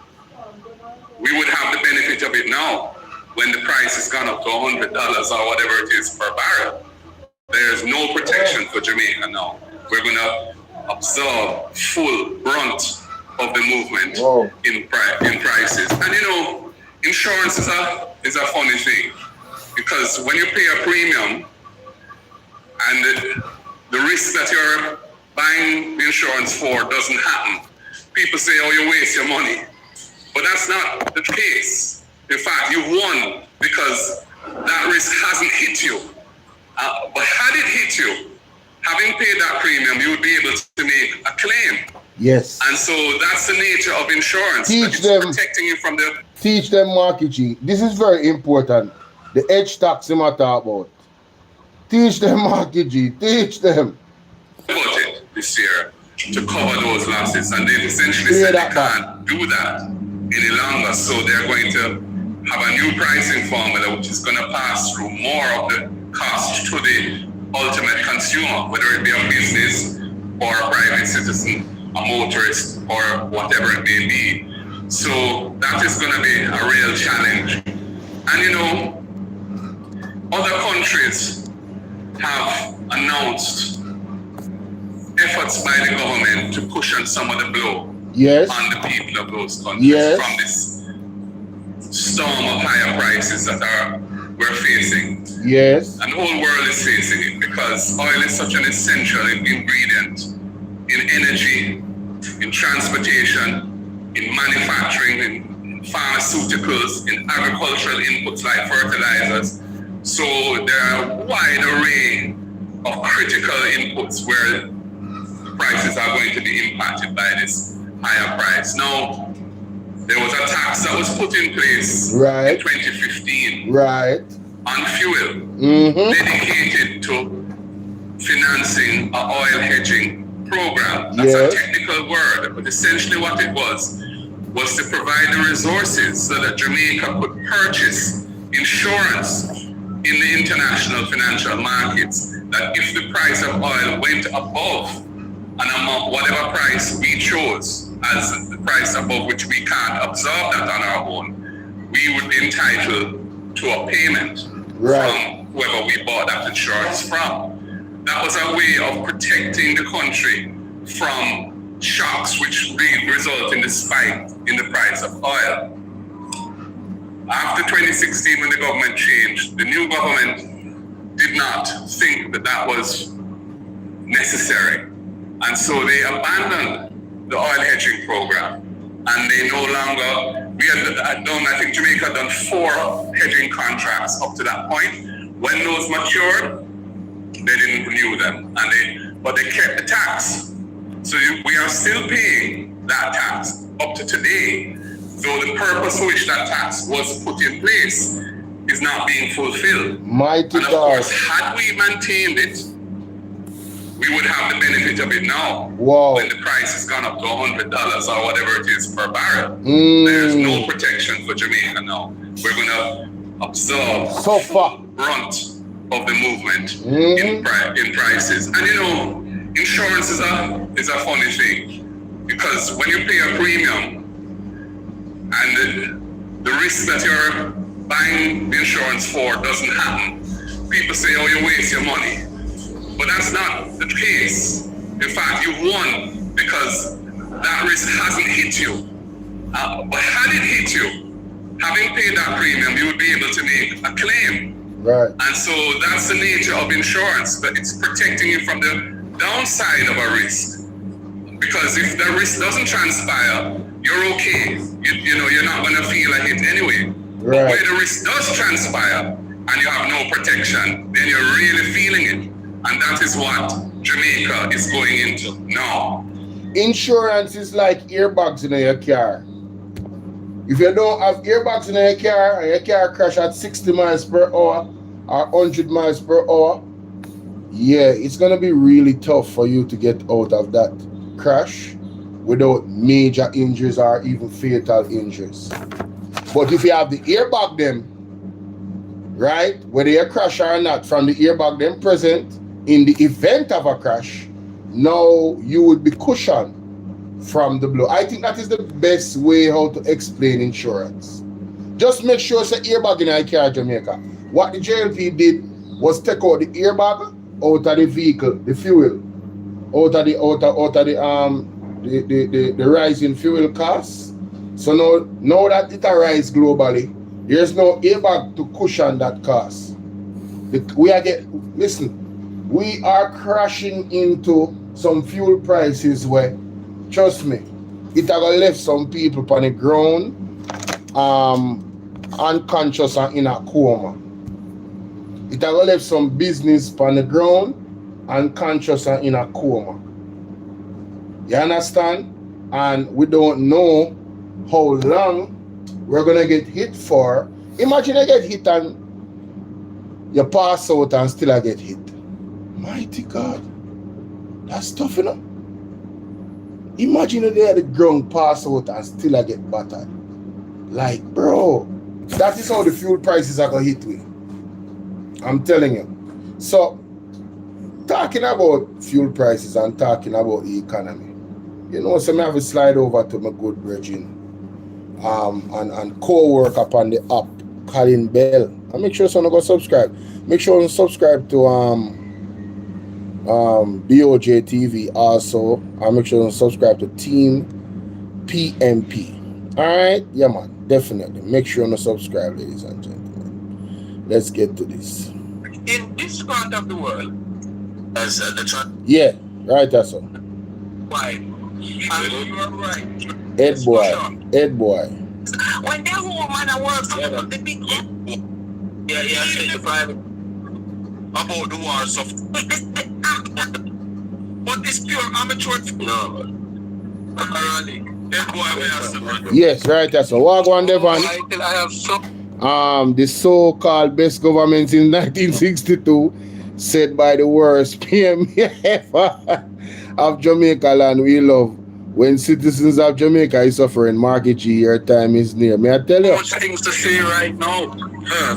we would have the benefit of it now, when the price has gone up to $100 or whatever it is per barrel. There's no protection for Jamaica now. We're going to absorb full brunt of the movement in prices. And you know, insurance is a funny thing, because when you pay a premium and the risk that you're buying the insurance for doesn't happen, people say, oh, you waste your money. But that's not the case. In fact, you won because that risk hasn't hit you. But had it hit you, having paid that premium, you would be able to make a claim. Yes. And so that's the nature of insurance. Teach them, protecting you from the... Teach them marketing. This is very important. The edge tax you talk about. Teach them marketing. Teach them. Budget this year to cover those losses, and they've essentially said they can't do that any longer. So they're going to have a new pricing formula, which is going to pass through more of the cost to the ultimate consumer, whether it be a business or a private citizen, a motorist, or whatever it may be. So that is going to be a real challenge. And you know, other countries have announced efforts by the government to cushion some of the blow on the people of those countries from this storm of higher prices that we're facing. Yes. And the whole world is facing it, because oil is such an essential ingredient in energy, in transportation, in manufacturing, in pharmaceuticals, in agricultural inputs like fertilizers. So there are a wide array of critical inputs where the prices are going to be impacted by this higher price. Now, there was a tax that was put in place in 2015 on fuel, dedicated to financing an oil hedging program. That's a technical word, but essentially what it was to provide the resources so that Jamaica could purchase insurance in the international financial markets, that if the price of oil went above an amount, whatever price we chose as the price above which we can't absorb that on our own, we would be entitled to a payment from whoever we bought that insurance from. That was a way of protecting the country from shocks which result in the spike in the price of oil. After 2016, when the government changed, the new government did not think that that was necessary. And so they abandoned the oil hedging program. And they no longer, I think Jamaica had done 4 hedging contracts up to that point. When those matured, they didn't renew them. But they kept the tax. So we are still paying that tax up to today, though the purpose for which that tax was put in place is not being fulfilled. And of course, had we maintained it, we would have the benefit of it now. When the price has gone up to $100 or whatever it is per barrel. There's no protection for Jamaica now. We're going to absorb the brunt of the movement in prices. And you know, insurance is a funny thing, because when you pay a premium and the risk that you're buying the insurance for doesn't happen, people say, oh, you waste your money. But that's not the case. In fact, you've won because that risk hasn't hit you. But had it hit you, having paid that premium, you would be able to make a claim. And so that's the nature of insurance, that it's protecting you from the downside of a risk. Because if the risk doesn't transpire, you're okay. You know, you're not going to feel a hit anyway. But where the risk does transpire and you have no protection, then you're really feeling it. And that is what Jamaica is going into now. Insurance is like airbags in your car. If you don't have airbags in your car and your car crash at 60 miles per hour or 100 miles per hour, yeah, it's going to be really tough for you to get out of that crash without major injuries or even fatal injuries. But if you have the airbag them, right, whether you crash or not, from the airbag them present, in the event of a crash, now you would be cushioned from the blow. I think that is the best way how to explain insurance. Just make sure it's an airbag in your car, Jamaica. What the JLP did was take out the airbag out of the vehicle, the fuel, out of the rising fuel costs. So now that it arises globally, there's no airbag to cushion that cost. We are crashing into some fuel prices where, trust me, it has left some people on the ground unconscious and in a coma. It has left some business on the ground unconscious and in a coma. You understand? And we don't know how long we're going to get hit for. Imagine I get hit and you pass out and still I get hit. Mighty God, that's tough enough. Imagine they had the ground pass out and still I get battered. Like, bro, that is how the fuel prices are going to hit me. I'm telling you. So, talking about fuel prices and talking about the economy, you know, so I have a slide over to my good brethren and co-work upon the app, Colin Bell. And make sure someone go subscribe. Make sure you subscribe to BOJ TV also. And make sure you subscribe to Team PMP. Alright? Yeah, man. Definitely. Make sure you subscribe, ladies and gentlemen. Let's get to this. In this part of the world, as the yeah, right, that's all. Why? And you are right. Head boy. When that woman works about the big the private about the war stuff. But it's pure amateur. No. Yes, right. That's so. What on, Devon? I have some. The so-called best government in 1962, said by the worst PM of Jamaica land we love. When citizens of Jamaica is suffering, Market G, your time is near. May I tell you? So much things to say right now.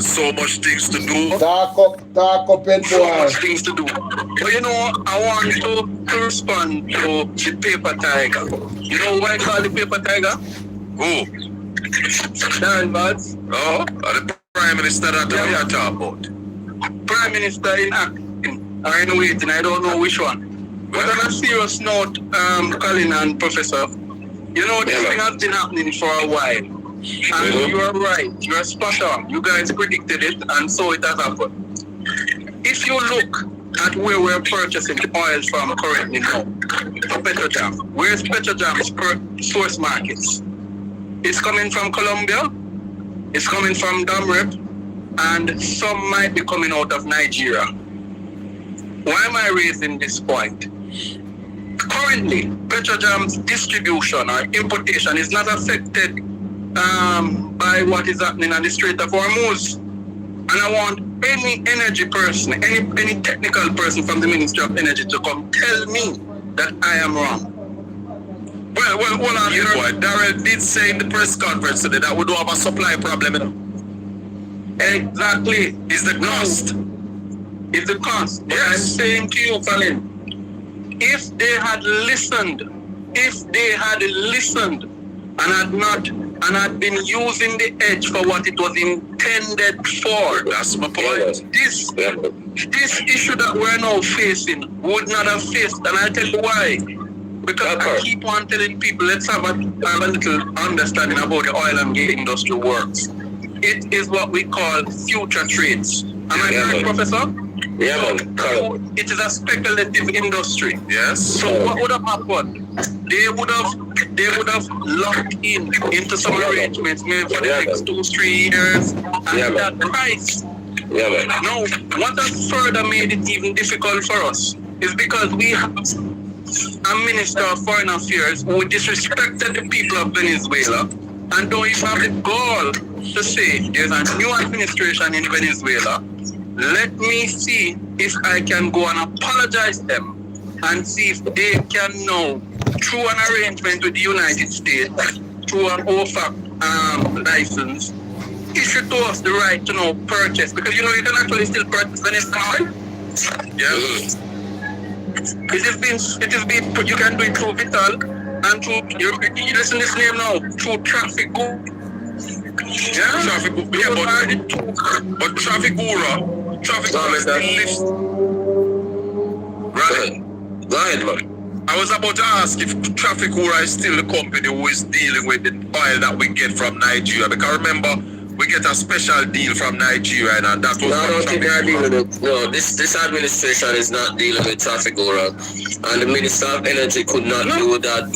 So much things to do. Talk up, head boy. So much things to do. But you know, I want to respond to the paper tiger. You know why I call the paper tiger? Who? Darren Buds. Oh, the Prime Minister that we are talking about. Prime Minister in acting or in waiting, I don't know which one. But on a serious note, Colin and Professor, you know, this thing has been happening for a while. And you are right, you are spot on. You guys predicted it, and so it has happened. If you look at where we're purchasing oil from currently now, Petrojam, where's Petrojam's source markets? It's coming from Colombia, it's coming from Damrep, and some might be coming out of Nigeria. Why am I raising this point? Currently, Petrojam's distribution or importation is not affected by what is happening on the Strait of Hormuz. And I want any energy person, any technical person from the Ministry of Energy to come tell me that I am wrong. Well, hold on, boy. Darrell did say in the press conference today that we don't have a supply problem. Exactly. It's the cost. It's the cost. Yes. I'm saying to you, Colin, if they had listened and had been using the edge for what it was intended for, that's my point. This issue that we're now facing would not have faced, and I'll tell you why. Because I keep on telling people, let's have a little understanding about the oil and gas industry works. It is what we call future trades. Am I correct, Professor? Yeah, man. It is a speculative industry. Yes. So what would have happened? They would have locked into some arrangements maybe for the next 2-3 years at that price. Yeah, man. Now, what has further made it even difficult for us is because we have a Minister of Foreign Affairs who disrespected the people of Venezuela and don't even have the gall to say there's a new administration in Venezuela. Let me see if I can go and apologize to them and see if they can now, through an arrangement with the United States, through an OFAC license, issue to us the right to now purchase. Because you know you can actually still purchase Venezuela. Yes. It has been, you can do it through Vital and through, you listen to this name now, through Traffic Go. Yeah, Traffic Go. Yeah, but Traffic Gura is the list. Right. Go ahead, man. I was about to ask if Traffic Gura is still the company who is dealing with the oil that we get from Nigeria. Because remember, we get a special deal from Nigeria, and that was. No, I don't think they are dealing with. No, this administration is not dealing with Traffic Gura, and the Minister of Energy could not do that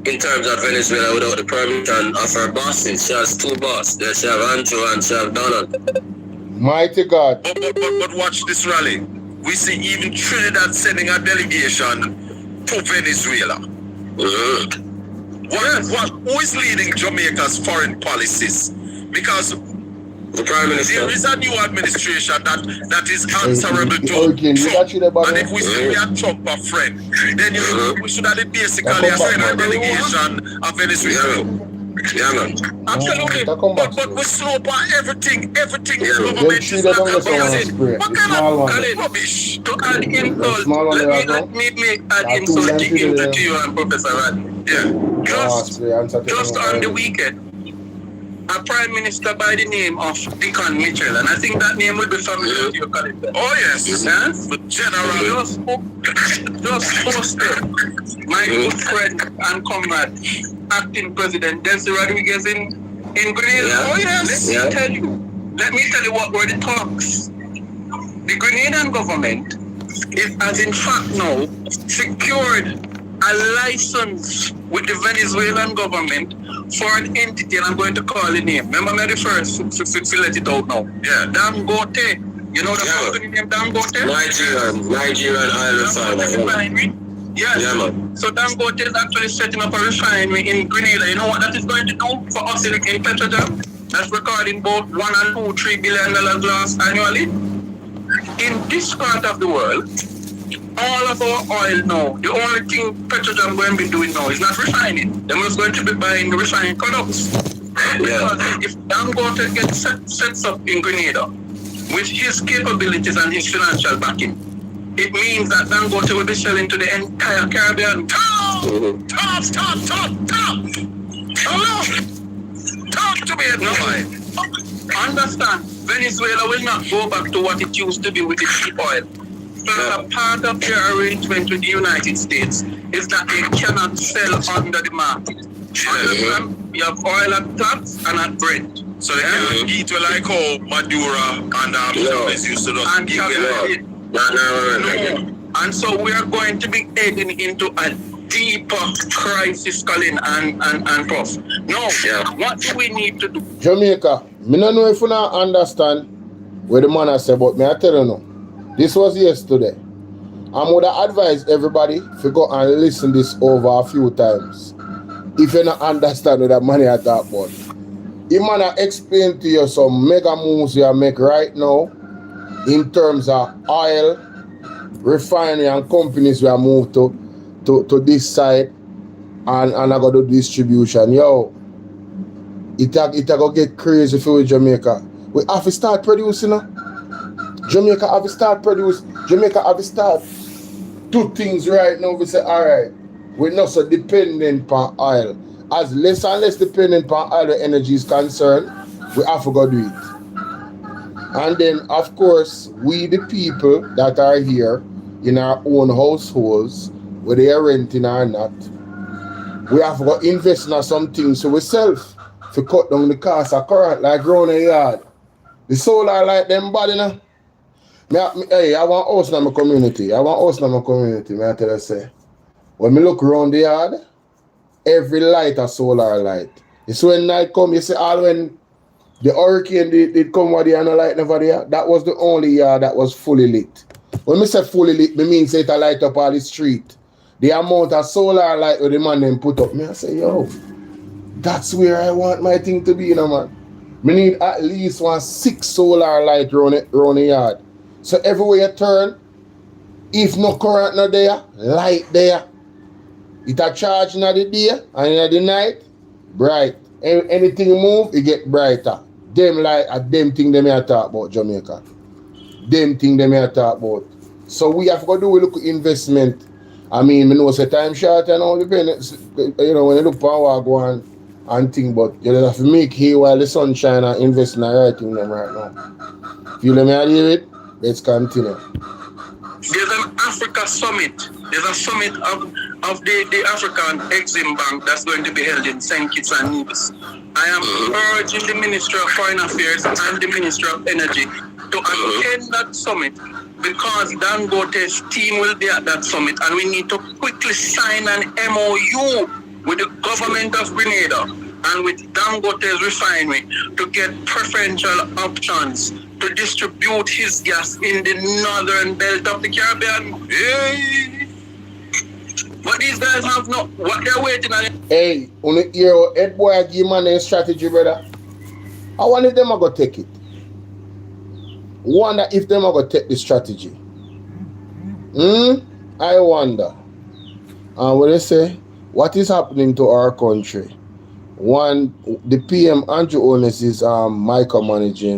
in terms of Venezuela without the permission of her bosses. She has 2 bosses. She have Andrew and she have Donald. Mighty God. But watch this rally. We see even Trinidad sending a delegation to Venezuela. Who is leading Jamaica's foreign policies? Because the Prime Minister. There is a new administration that is answerable to Trump. And if we say we are Trump a friend, then we should have basically send a delegation of Venezuela. Yeah, man. Absolutely. But we slope on everything government is not abusing. What kind of rubbish to add insult? Let me add insult to you and Professor Rad. Yeah. Just on the weekend, a Prime Minister by the name of Deacon Mitchell, and I think that name will be familiar to you, Colin. Oh yes, the General. Just posted my good friend and comrade, Acting President Delcy Rodriguez in Grenada. Yeah. Oh yes. Let me tell you what were the talks. The Grenadian government has in fact now secured a license with the Venezuelan government for an entity, and I'm going to call the name. Remember me the first to let it out now. Yeah. Dangote. You know the company name Dangote? Nigerian oil refinery. Yes. Yeah, man. So Dangote is actually setting up a refinery in Grenada. You know what that is going to do for us in Petrojam? That's recording both $1 and $2, $3 billion loss annually. In this part of the world, all of our oil now, the only thing Petrojam going to be doing now is not refining. They're just going to be buying the refined products. Because if Dangote gets set up in Grenada with his capabilities and his financial backing, it means that Dangote will be selling to the entire Caribbean. Talk to me, no. Understand, Venezuela will not go back to what it used to be with the cheap oil. So a part of their arrangement with the United States is that they cannot sell under the market. You have oil at taps and at Brent. So they can eat like how Maduro and Chavez used to do. And so we are going to be heading into a deeper crisis, Colin and Prof. No, what do we need to do? Jamaica, I don't know if you not understand what the man has said, but I tell you no. This was yesterday. I would advise everybody to go and listen this over a few times. If you not understand what that money I talk about. He might explain to you some mega moves you make right now in terms of oil, refinery and companies we are moved to this side and I got to do distribution. Yo, it go get crazy for Jamaica. We have to start producing. Jamaica have to start producing. Jamaica have to start do things right now. We say, all right, we're not so dependent on oil. As less and less dependent on oil the energy is concerned, we have to go do it. And then, of course, we the people that are here in our own households, whether they are renting or not, we have to go invest in some things so ourselves to cut down the cost of current, like growing a yard. The solar light, them body now. Hey, I want house in my community. May I tell you, say. When me look around the yard, every light a solar light. You see when night come, you see all when the hurricane did come where there no light never there, that was the only yard that was fully lit. When me say fully lit, me mean say it a light up all the street. The amount of solar light with the man them put up, me I say, yo, that's where I want my thing to be, you know, man. Me need at least 6 solar light round the yard. So everywhere you turn, if no current no there, light there. It a charge in the day and in the night, bright. Anything move, it get brighter. Them light, them thing them here talk about Jamaica. Them thing them here talk about. So we have to do a look investment. I mean, I know it's a time short and all depends. You know, when you look for go and think, but you have to make hay while the sun shine and invest in the right thing them right now. Feel me, I leave it? Let's continue. There's an Africa summit. There's a summit of the African Exim Bank that's going to be held in St. Kitts and Nevis. I am urging the Minister of Foreign Affairs and the Minister of Energy to attend that summit because Dangote's team will be at that summit and we need to quickly sign an MOU with the government of Grenada and with Dangote's refinery to get preferential options to distribute his gas in the northern belt of the Caribbean. Hey. But these guys have not what they're waiting on. Hey, on the ear, head boy, give man a strategy, brother. I wonder if them are going to take it. Wonder if them are going to take the strategy. I wonder. And what they say, what is happening to our country? One, the PM Andrew Holness is micromanager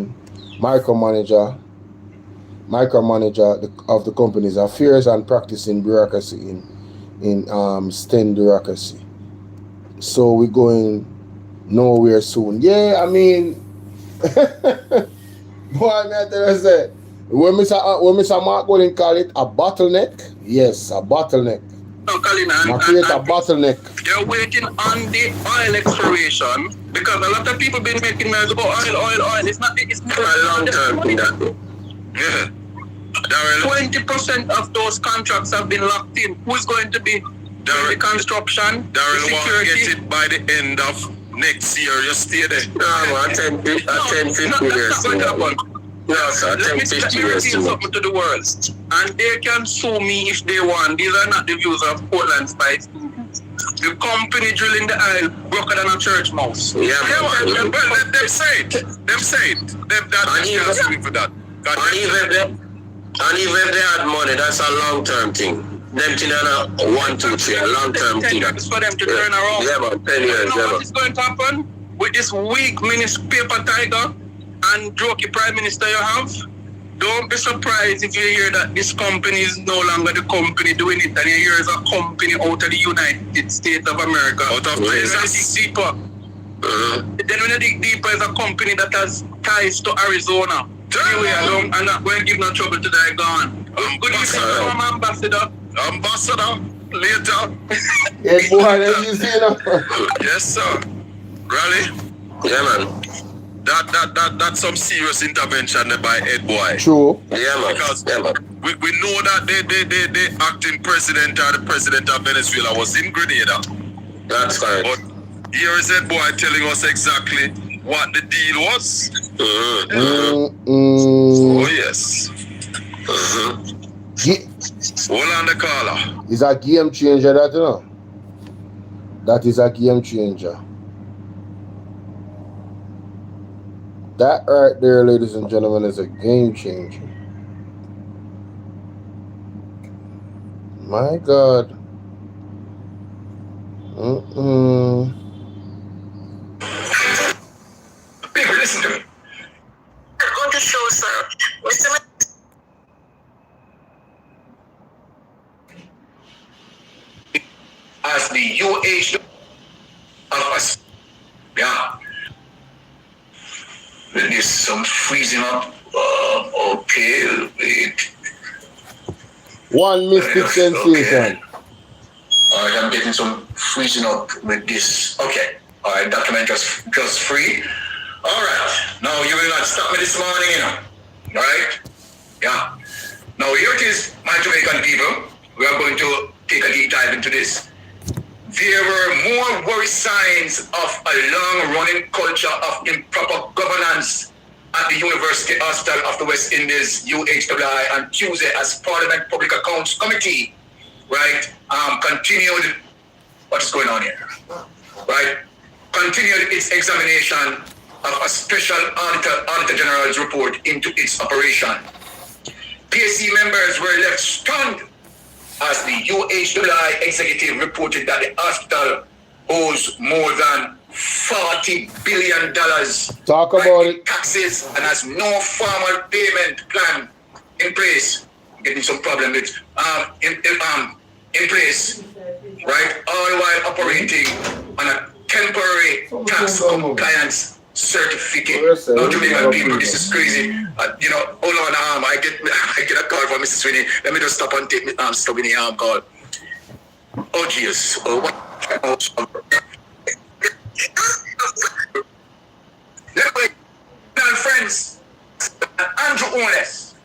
of the company's affairs and practicing bureaucracy in STEM bureaucracy. So we're going nowhere soon. Yeah, I mean, boy, I tell you, say, when Mr. Mark Golden call it a bottleneck, yes, a bottleneck. No, Colin, create a bottleneck. They're waiting on the oil exploration because a lot of people been making noise about oil. It's not a long term thing that though. Yeah. 20% of those contracts have been locked in. Who's going to be The construction, Daryl won't get it by the end of next year. You stay there. No, man, 10, 50 years. No, sir, 10, 50 years. Something to the world. And they can sue me if they want. These are not the views of Portland Spice. The company drilling the oil broker than a church mouse. Yeah, man. Well, them say it. Them say it. Them can't sue me for that. And even if they had money, that's a long-term thing. Them thing are 1, 2, 3, a long-term thing. It's for them to turn around. Yeah, man, 10 years. You know what is going to happen with this weak paper tiger and jokey prime minister you have? Don't be surprised if you hear that this company is no longer the company doing it, and you hear it's a company out of the United States of America. Out of Texas. Then when you dig deeper, it's a company that has ties to Arizona. Anyway, I'm not going to give no trouble to that gone. Good evening, Ambassador. Ambassador, later. Hey, boy, let you see now. Yes, sir. Rally? Yeah, man. That's some serious intervention by Ed Boy. True. Yeah, man. Because yeah, man. We know that the acting president or the president of Venezuela was in Grenada. That's correct. But here is Ed Boy telling us exactly what the deal was. Oh, yes. Hold on the caller. It's a game changer, that, you know. That is a game changer. That right there, ladies and gentlemen, is a game changer. My God. People, listen to me. On the show, sir. As the UH of us, yeah. There's some freezing up. Okay, wait. One mystic sensation. Okay. Alright, I'm getting some freezing up with this. Okay. Alright, document just free. Alright. Now you will not stop me this morning, you know. Alright? Yeah. Now here it is, my Jamaican people. We are going to take a deep dive into this. There were more worry signs of a long-running culture of improper governance at the University Hospital of the West Indies, UHWI, on Tuesday as Parliament Public Accounts Committee, right, continued, what is going on here, right, continued its examination of a special Auditor General's report into its operation. PSC members were left stunned as the UHWI executive reported that the hospital owes more than $40 billion Talk about it. taxes and has no formal payment plan in place. Getting some problem with in place, right? All while operating on a temporary tax compliance certificate. Now, Jamaican people, this is crazy. You know, hold on, I get a call from Mrs. Sweeney. Let me just stop and take stop in the call. Oh, Jesus. Oh, what? Friends, Andrew Holness,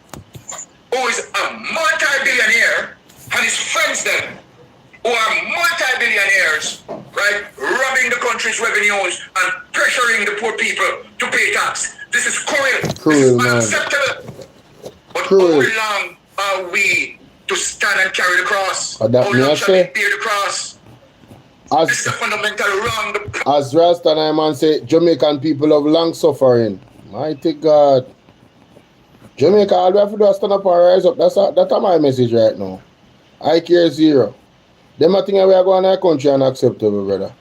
who is a multi-billionaire, and his friends then, who are multi-billionaires, right, robbing the country's revenues and pressuring the poor people to pay tax. This is cruel. This is unacceptable. But how long are we to stand and carry the cross? How long shall we bear the cross? This is a fundamental wrong. As Rasta man say, Jamaican people have long suffering. Mighty God. Jamaica, all we have to do is stand up and rise up. That's my message right now. I care zero. Them a thing we are going to our country unacceptable, brother.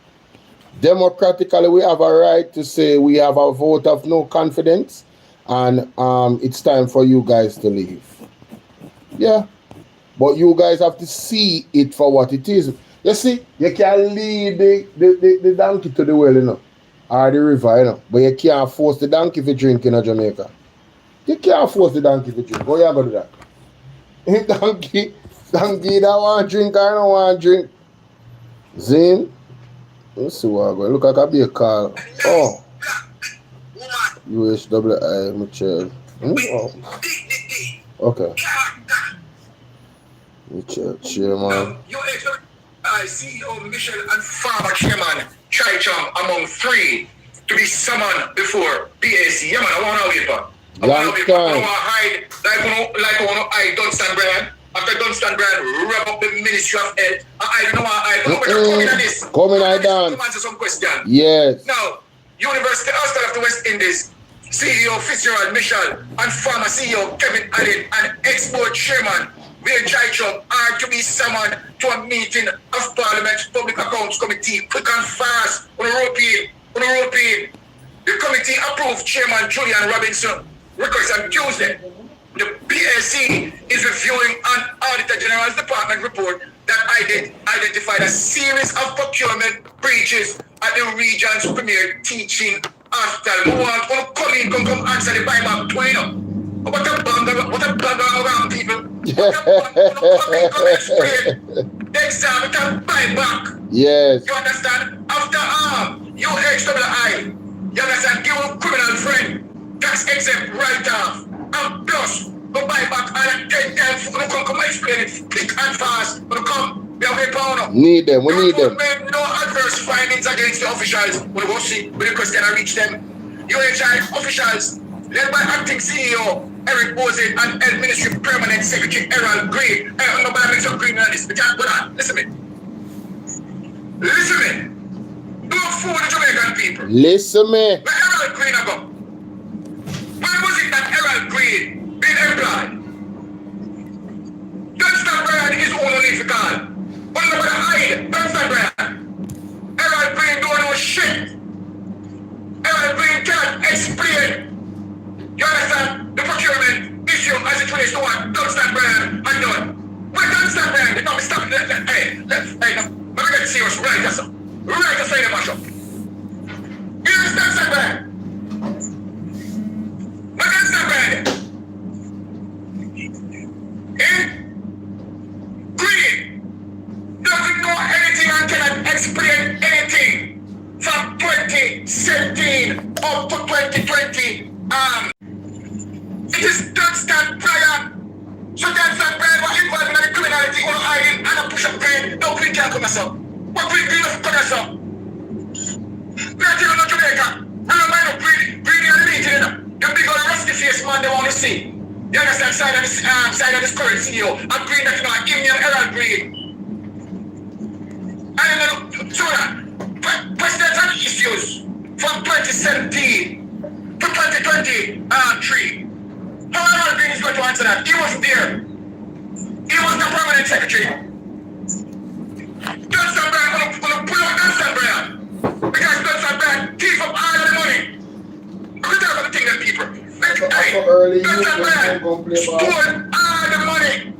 Democratically, we have a right to say we have a vote of no confidence, and it's time for you guys to leave. Yeah. But you guys have to see it for what it is. You see, you can lead the donkey to the well, you know, or the river, you know, but you can't force the donkey to drink in Jamaica. You can't force the donkey to drink. How you going to do that? Donkey that want to drink, I don't want to drink. Zane, let's see what I'm going. Look, I can be a call. Oh. UHWI, Mitchell. Oh. Okay. Mitchell, chairman. CEO Michel and former chairman Chai Chong among 3 to be summoned before PAC. Yeah, man, I want to wait for. I want to hide like I want to hide Dunstan Bryan. After Dunstan Bryan wrap up the Ministry of Health, I don't know why I don't know what this. Coming I down. Answer some question. Yes. Now, University Hospital of the West Indies, CEO Fitzgerald Michel and former CEO Kevin Allen and ex-board chairman Will Chaichum are to be summoned to a meeting of Parliament's Public Accounts Committee quick and fast on European. The committee approved Chairman Julian Robinson records on Tuesday. The PAC is reviewing an Auditor General's Department report that identified a series of procurement breaches at the region's premier teaching hospital. Who want to come answer the buyback to what a bugger around people. Come explain the exam with a buyback. Yes. You understand? After UHWI, you understand? Give a criminal friend tax exempt write-off. And plus, go buy back and 10 times. Come explain it quick and fast. Come, we have a power. Need them, we need them. Made no adverse findings against the officials. We go see, we request can reach them. UHI officials, led by acting CEO Eric Bose and Health Ministry Permanent Secretary Errol Green. Nobody makes a green on this. We can't go on. Listen to me. Don't fool the Jamaican people. Listen to me. Where Errol Green go? When was it that Errol Green been employed? Dunstan Bryan is unonifical. But nobody hide Dunstan Bryan. Errol Green don't know shit. Errol Green cannot explain. You understand? The procurement issue as it relates to what Dunstan Bryan had done. When Dunstan Bryan, they don't stop. Hey, let me get serious right as well. Right aside the mash up. Here is Dunstan Bryan. What Dunstan Bryan? Green doesn't know anything and cannot explain anything from 2017 up to 2020. It is Dunstan Bryan. So Dunstan Bryan was involved in the criminality on hiding and a push-up grade. No green can't come as up. What green of come as up? We are telling you Jamaica. We don't mind no green in the meeting. The big old rusty face man they want to see. You understand? Side of this current CEO. And green that you know, give me an Errol Green. And so presidential issues from 2017 to 2023. How Errol Green is going to answer that? He wasn't there. He was the permanent secretary. Dunstan Bryan gonna pull out Dunstan Bryan. Because Dunstan Bryan thief up all the money. Look at that thing that people. Like, hey, Dunstan Bryan stole all the money.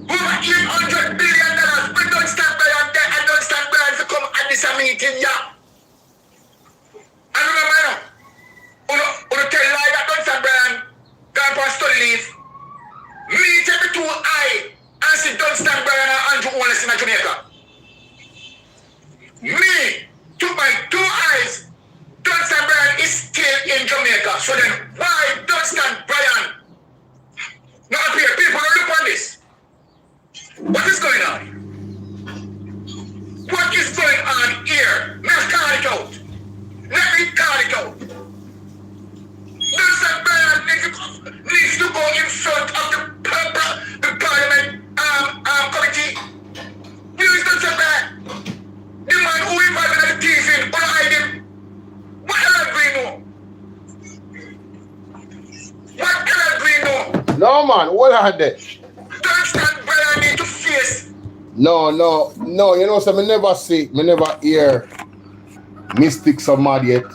Over $800 billion. When Dunstan Bryan there and Dunstan Bryan to come at this meeting, yeah. And remember now, you tell lie that Dunstan Bryan gone for study leave. Meet every 2 eye and see Dunstan Bryan and Andrew Holness in Jamaica. Me, to my 2 eyes, Dunstan Bryan is still in Jamaica. So then, why Dunstan Bryan not appear? People don't look on this. What is going on? What is going on here? Let's call it out. Let me call it out. Dunstan Bryan needs to go in front of the Parliament committee. Where is Dunstan Bryan? The man who involved in the thieving, or hide him. What Errol Green know? What Errol Green know? No man, what are they? Dunstan Bryan need to face. No, you know, so me never hear Mystic so mad yet.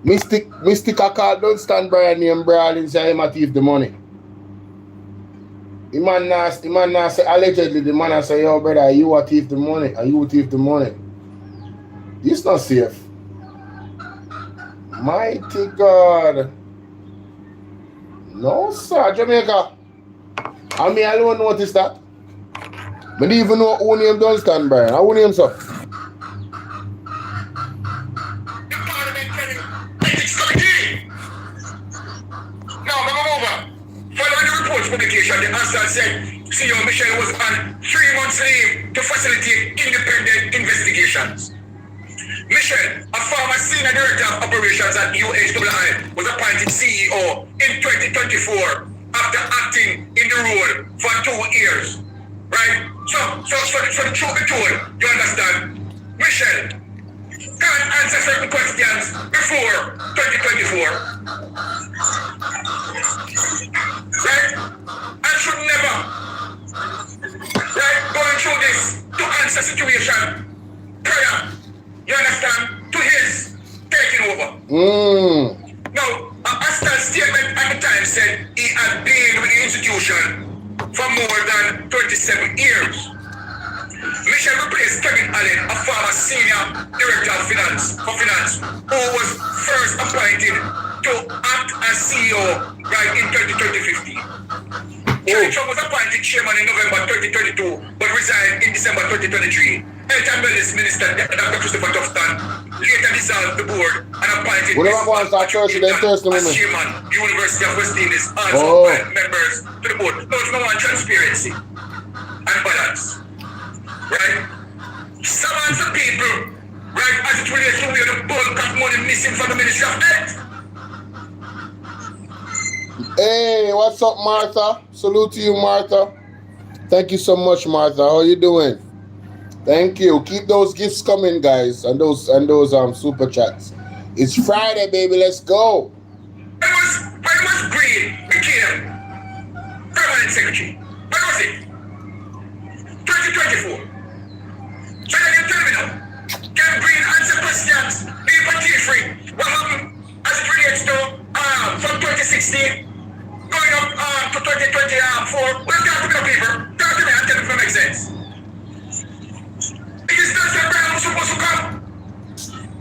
Mystic I call Dunstan Bryan name brawling say him a thief the money. The man now say allegedly the man say, yo brother, you a thief the money and you thief the money. This not safe. Mighty God. No sir, Jamaica. And me alone notice that. I don't even know who name Dunstan Bryan. Who name so? Publication, the answer official said CEO Michel was on 3 months leave to facilitate independent investigations. Michel, a former senior director of operations at UHWI, was appointed CEO in 2024 after acting in the role for 2 years. Right? So the truth be told, you understand? Michel can't answer certain questions before 2024. Right? And should never, right, going through this to answer situation prior, you understand, to his taking over. Now, Aston's statement at the time said he had been with the institution for more than 27 years. Michel replaced Kevin Allen, a former senior director of finance, who was first appointed to act as CEO right in 2015. Kevin was appointed chairman in November 2022, but resigned in December 2023. Health and Wellness Minister Dr. Christopher Tufton later dissolved the board and appointed as chairman. The University of West Indies also appointed members to the board. No, it's no one transparency and balance. Right? Some of the people, right, as it relates to where the bulk of money missing from the Ministry of Health. Hey, what's up, Martha? Salute to you, Martha. Thank you so much, Martha. How you doing? Thank you. Keep those gifts coming, guys, and those super chats. It's Friday, baby. Let's go. When was Green became permanent secretary? When was it? 2024. So then you tell me now. Can Green answer questions? Be free. What happened as it relates to from 2016 going up to 2024? Well, talk to me, people. Talk to me and tell me if it makes sense. It is not Sir Brian who's supposed to come.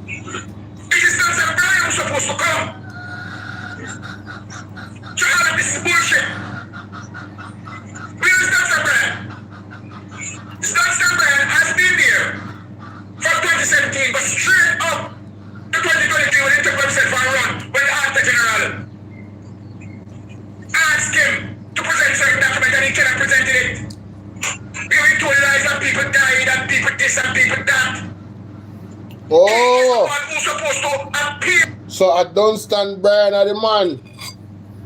It is not Sir Brian who's supposed to come. So all of this is bullshit. Where is Sir Brian? Sir Brian has been there from 2017, but straight up to 2023 when he took himself for a run when the Architect General asked him to present certain documents and he cannot present it. Giving told lies that people died and people this and people that. Oh. Who's supposed to appear. So I don't stand Brian at the man.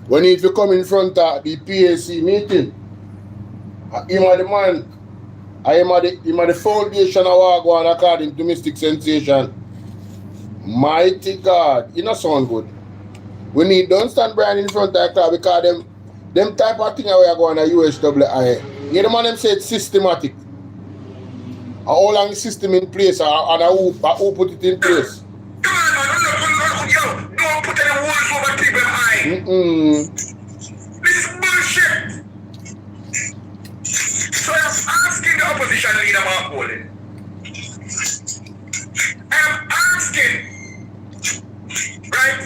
When if you come in front of the PAC meeting, him are the man. I am the foundation of Wagwan according to Mystic Sensation. Mighty God. It not sound good. We need don't stand Brian in front of the car because them type of thing we are going to UHWI. You the man them say it's systematic. How long the system in place and who put it in place? Come on, yo, don't put any words over people's eyes. This is bullshit. So I'm asking the opposition leader, Mark Bolo. I'm asking, right,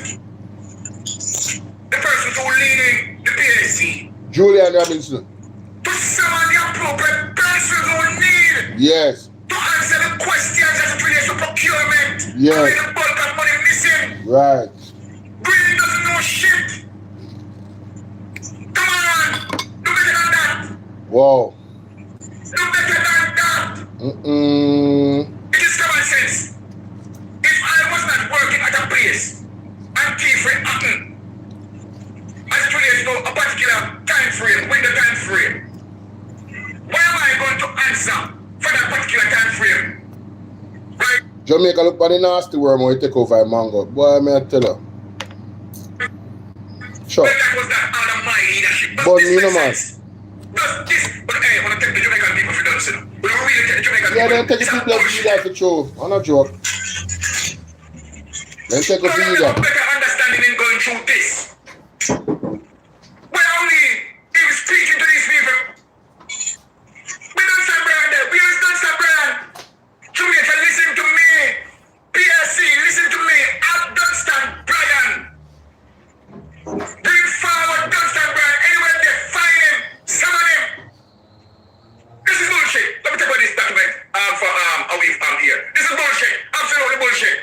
the person who leading the PAC, Julian Robinson, to summon the appropriate person who need yes, to answer the questions as it relates to procurement. Yes. Where the bulk of money missing. Right. Green doesn't know shit. Come on, do better than that. Wow. Do better than that. It is common sense. If I was not working at a place and T-frame happened, as it relates to a particular time frame, window time frame, why am I going to answer for that particular time frame? Right? Jamaica look for the nasty worm when you take over a mango. Boy, may I tell you. Sure. Well, that was that out of my leadership. But you know, man. Does this, but hey, I want to take the Jamaican people for done, you know. We don't really take the Jamaican Yeah, people. then take the people of the leader for true. I'm not joke. Then take a leader. Better understanding in going through this. Where are we? He was speaking to these people. We don't stand Brian there. We don't stand Brian. Jamaica, listen to me. PSC, listen to me. I don't stand Brian. Bring forward, don't stand Brian. Anywhere they find him, summon him. This is bullshit. Let me take out this document for a week here. This is bullshit. Absolutely bullshit.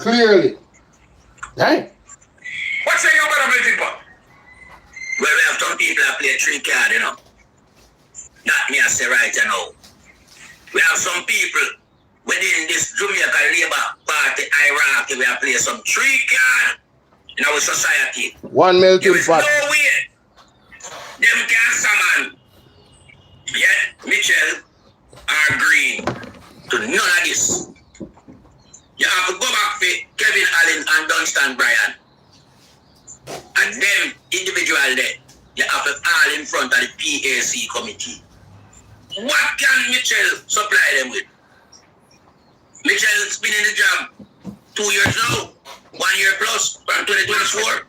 Clearly. Dang. What's saying about a melting pot? Well, we have some people that play 3 card, you know. That me I say right now. We have some people within this Jamaica Labour Party hierarchy, we have play some 3 card in our society. One melting pot. There is no way them can summon yet Mitchell or Green to none of this. You have to go back to Kevin Allen and Dunstan Bryan. And them individual there, you have to all in front of the PAC committee. What can Mitchell supply them with? Mitchell's been in the job 2 years now, 1 year plus from 2024.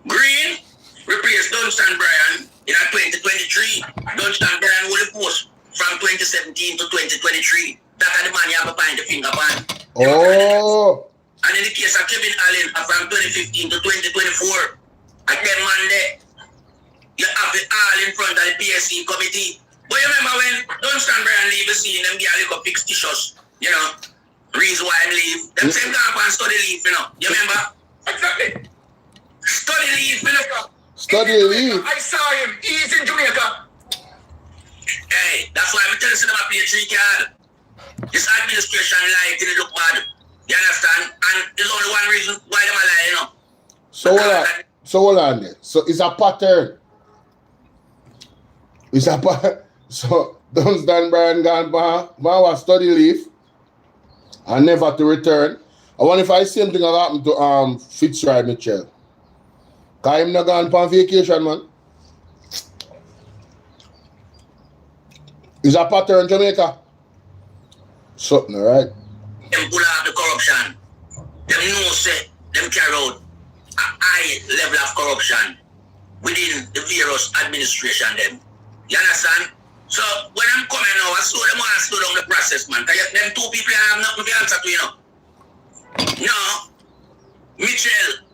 Green replaced Dunstan Bryan in 2023. Dunstan Bryan will post from 2017 to 2023. That's the man you have to find the finger upon. Oh. And in the case of Kevin Allen, from 2015 to 2024, at them man there, you have it all in front of the PSC committee. But you remember when Dunstan Bryan leave the scene, them guys go fix tissues, you know, reason why I leave. Them same guy and study leave, you know. You remember? Exactly. Study leave, you know. Study leave. I saw him. He's in Jamaica. Hey, that's why I'm telling you them I play 3 card. This administration like it look bad. You understand? And there's only one reason why them are lying, you know. So hold on there. So it's a pattern. It's a pattern. So Dunstan Bryan gone was study leave and never to return. I wonder if I see something that happened to Fitzroy Mitchell. Cause him not gone on vacation, man. It's a pattern, Jamaica. Something, right? Them pull out the corruption. Them know say them carry out a high level of corruption within the various administration them. You understand? So when I'm coming now, I saw them want to slow down the process, man. Cause them 2 people have nothing to answer to, you know. No, Mitchell,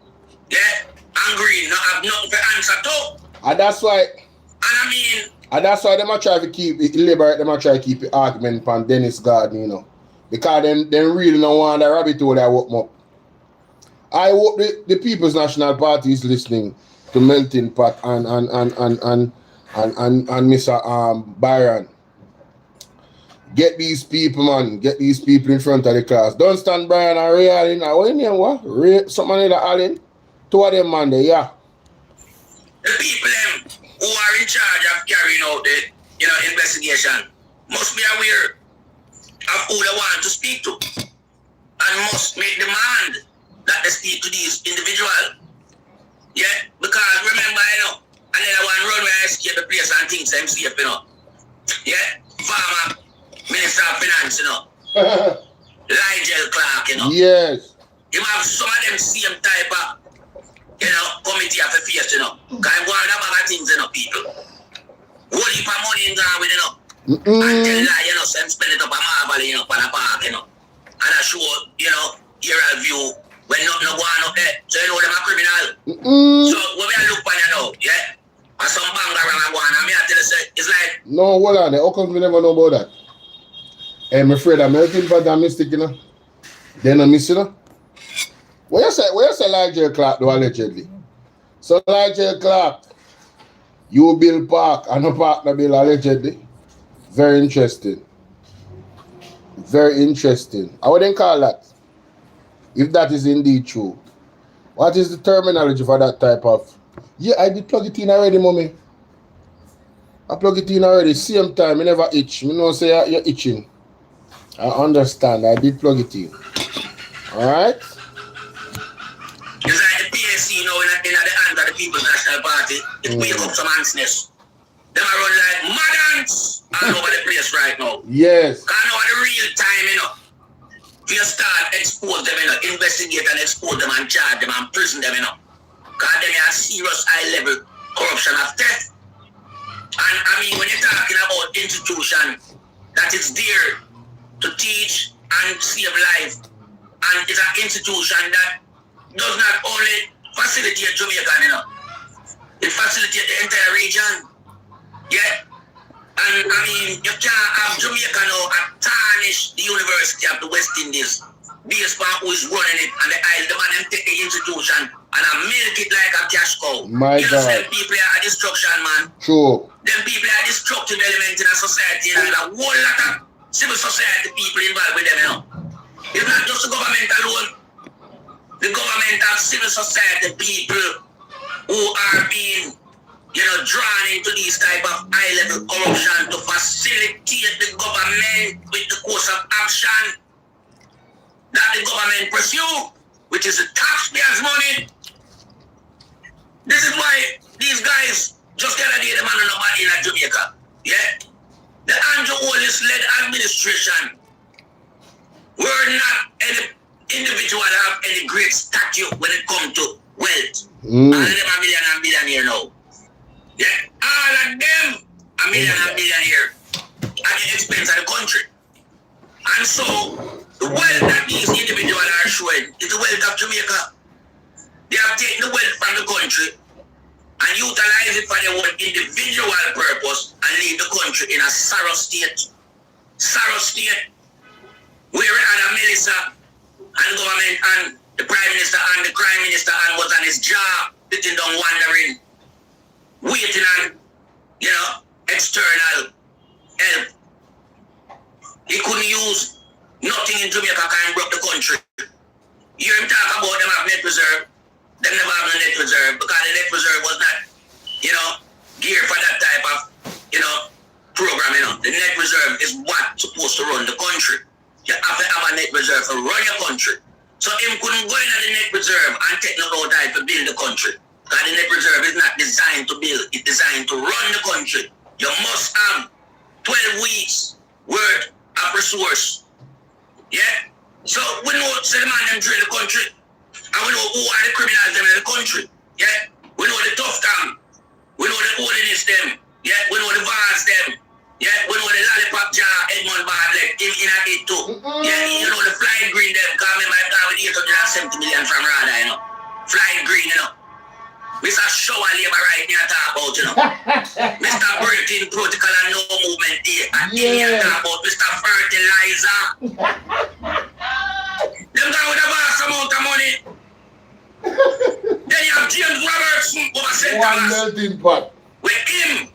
yeah, and Green no have nothing to answer to. And that's why. And I mean. And that's why them a try to keep it liberate, them a try to keep the argument upon Dennis Garden, you know. Because them really don't want the rabbit hole that woke them up. I hope the People's National Party is listening to Melting Pot and Mr. Byron. Get these people, man. Get these people in front of the class. Dunstan Bryan and Ray Allen. What you name, what? Something like that, Allen. 2 of them, man, there, yeah. The people who are in charge of carrying out the investigation must be aware of who they want to speak to and must make demand that they speak to these individuals. Yeah, because remember, and then I want to run where I escape the place and things I'm safe, Yeah, former Minister of Finance, Nigel Clark, Yes. You have some of them same type of committee of affairs, Because I'm going to have things, people. Whole heap of money in gone with, And tell lie, so I'm spending it up a marble, on a park, And I show, here I view when nothing going up there. So them are criminal. So when we look on yeah? And some bang around and I tell you, it's like. No, hold on. How come we never know about that? I'm afraid I'm melting pot and mistake, Then I miss, Where you say Nigel Clark do allegedly? So Nigel Clark, you Bill Park and a partner Bill allegedly. Very interesting. Very interesting. I wouldn't call that. If that is indeed true. What is the terminology for that type of? Yeah, I did plug it in already, mommy. I plug it in already. Same time, I never itch. You know, say you're itching. I understand. I did plug it in. Alright? It's like the PSC, in the hand of the People's National Party. It wake up some ansness. Them are run like madams all over the place right now. Yes. Because now at the real time, you start expose them, investigate and expose them and charge them and prison them, Because then you have serious high-level corruption of theft. And I mean, when you're talking about institution that is there to teach and save life, and it's an institution that does not only facilitate Jamaica, it facilitates the entire region. Yeah. And I mean, you can't have Jamaica now and tarnish the University of the West Indies based on who is running it, and the man them take the institution and I milk it like a cash cow. My you know, God. them people are destruction, man. True. Them people are destructive element in a society, and a whole lot of civil society people involved with them, you know. It's not just the government alone. The government and civil society people who are being, drawn into these type of high-level corruption to facilitate the government with the course of action that the government pursue, which is the taxpayers' money. This is why these guys just got a day the man on nobody in Jamaica. Yeah? The Andrew Holness-led administration were not any individual that have any great stature when it comes to wealth. All of them are million and billionaire now. Yeah? All of them are million and billionaire at the expense of the country. And so, the wealth that these individuals are showing is the wealth of Jamaica. They have taken the wealth from the country and utilize it for their own individual purpose and leave the country in a sorrow state. Sorrow state. Where Anna Melissa and the government and the Prime Minister and the Crime Minister and was on his job, sitting down wondering, waiting on, external help. He couldn't use nothing in Jamaica can broke the country. You hear him talk about them have net reserve. They never have no net reserve because the net reserve was not, geared for that type of, program, The net reserve is what's supposed to run the country. You have to have a net reserve to run your country. So him couldn't go into the net reserve and take no time to build the country. Because the net reserve is not designed to build, it's designed to run the country. You must have 12 weeks worth of resource. Yeah? So we know the man them drain the country. And we know who are the criminals them in the country. Yeah? We know the tough time. We know the holiness them. Yeah? We know the vans them. Yeah? We know the lollipop jar Edmund Bartlett in it too. Yeah? You know the flying green them. Because I remember I with 870 million from Rada, Flying green, Mr. Shower labor right here talk about, Mr. Breaking Protocol and No Movement Day. And here talk about Mr. Fertilizer. Them guy with a vast amount of money. Then you have James Robertson over St. Thomas. melting pot. With him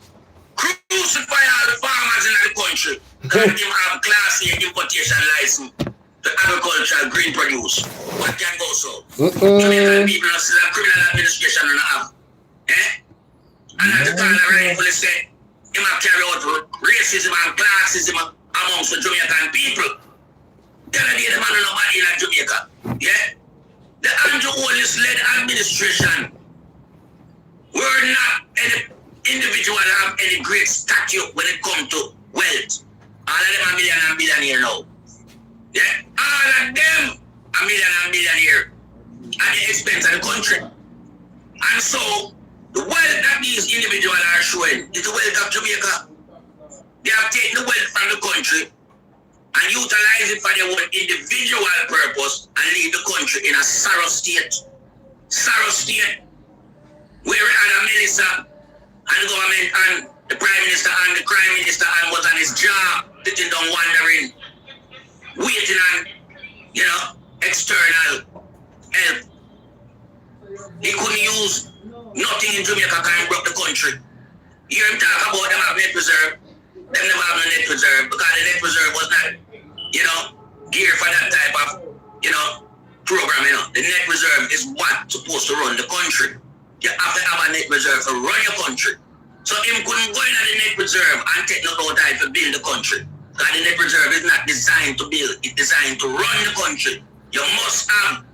crucify all the farmers in the country. Because him have Class A importation license to agricultural green produce. What can go so? Jamaican people still have criminal administration on the have. And at the time, I rightfully said, him have carry out racism and classism amongst the Jamaican people. Then I did the man on nobody in Jamaica. Yeah? The Andrew Holness-led administration were not any individual have any great stature when it comes to wealth. All of them are million and billionaire now. Yeah? All of them are million and billionaire at the expense of the country. And so, the wealth that these individuals are showing is the wealth of Jamaica. They have taken the wealth from the country and utilize it for their own individual purpose and leave the country in a sorrow state. Sorrow state. Where Anna Melissa and the government and the Prime Minister and the Crime Minister and was on his job, sitting down wondering, waiting on, external help. He couldn't use nothing in Jamaica can broke the country. You hear him talk about them have net reserve. Them never have no net reserve because the net reserve was not, geared for that type of, program, The net reserve is what's supposed to run the country. You have to have a net reserve to run your country. So him couldn't go into the net reserve and take no time to build the country. Because the net reserve is not designed to build, it's designed to run the country. You must have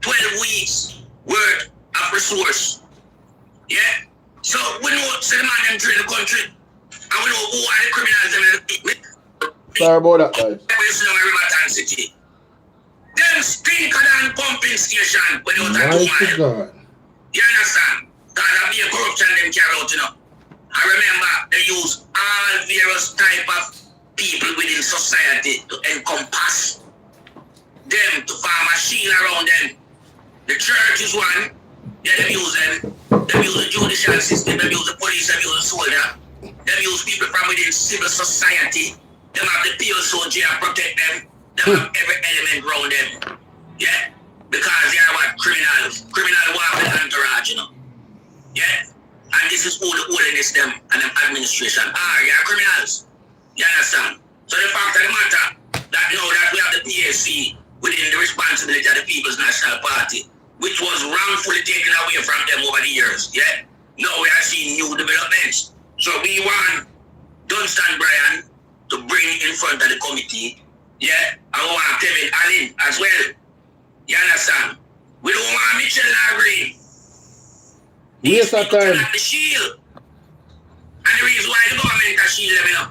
12 weeks worth of resource. Yeah? So we know the man them drain the country. And we know who are the criminals them in the Sorry about that, guys. City. Them stinker than pumping station when you talk to God. You understand? Because of the corruption them carry out, I remember they use all various type of people within society to encompass them, to form a shield around them. The church is one, they use them. They use the judicial system, they use the police, they use the soldier. They use people from within civil society. They have the PO soldier protect them. They have every element around them. Yeah? Because they are what? Criminals. Criminal walk with entourage, you know. Yeah? And this is all the holiness them and them administration are. They are criminals. You understand? So the fact of the matter, that now that we have the PAC within the responsibility of the People's National Party, which was wrongfully taken away from them over the years, yeah? Now we are seeing new developments. So we want Dunstan Bryan to bring in front of the committee, yeah? And we want Kevin Allen as well. You understand? We don't want Mitchell Green. Yes, I can. The shield. And the reason why the government has shield them, you know,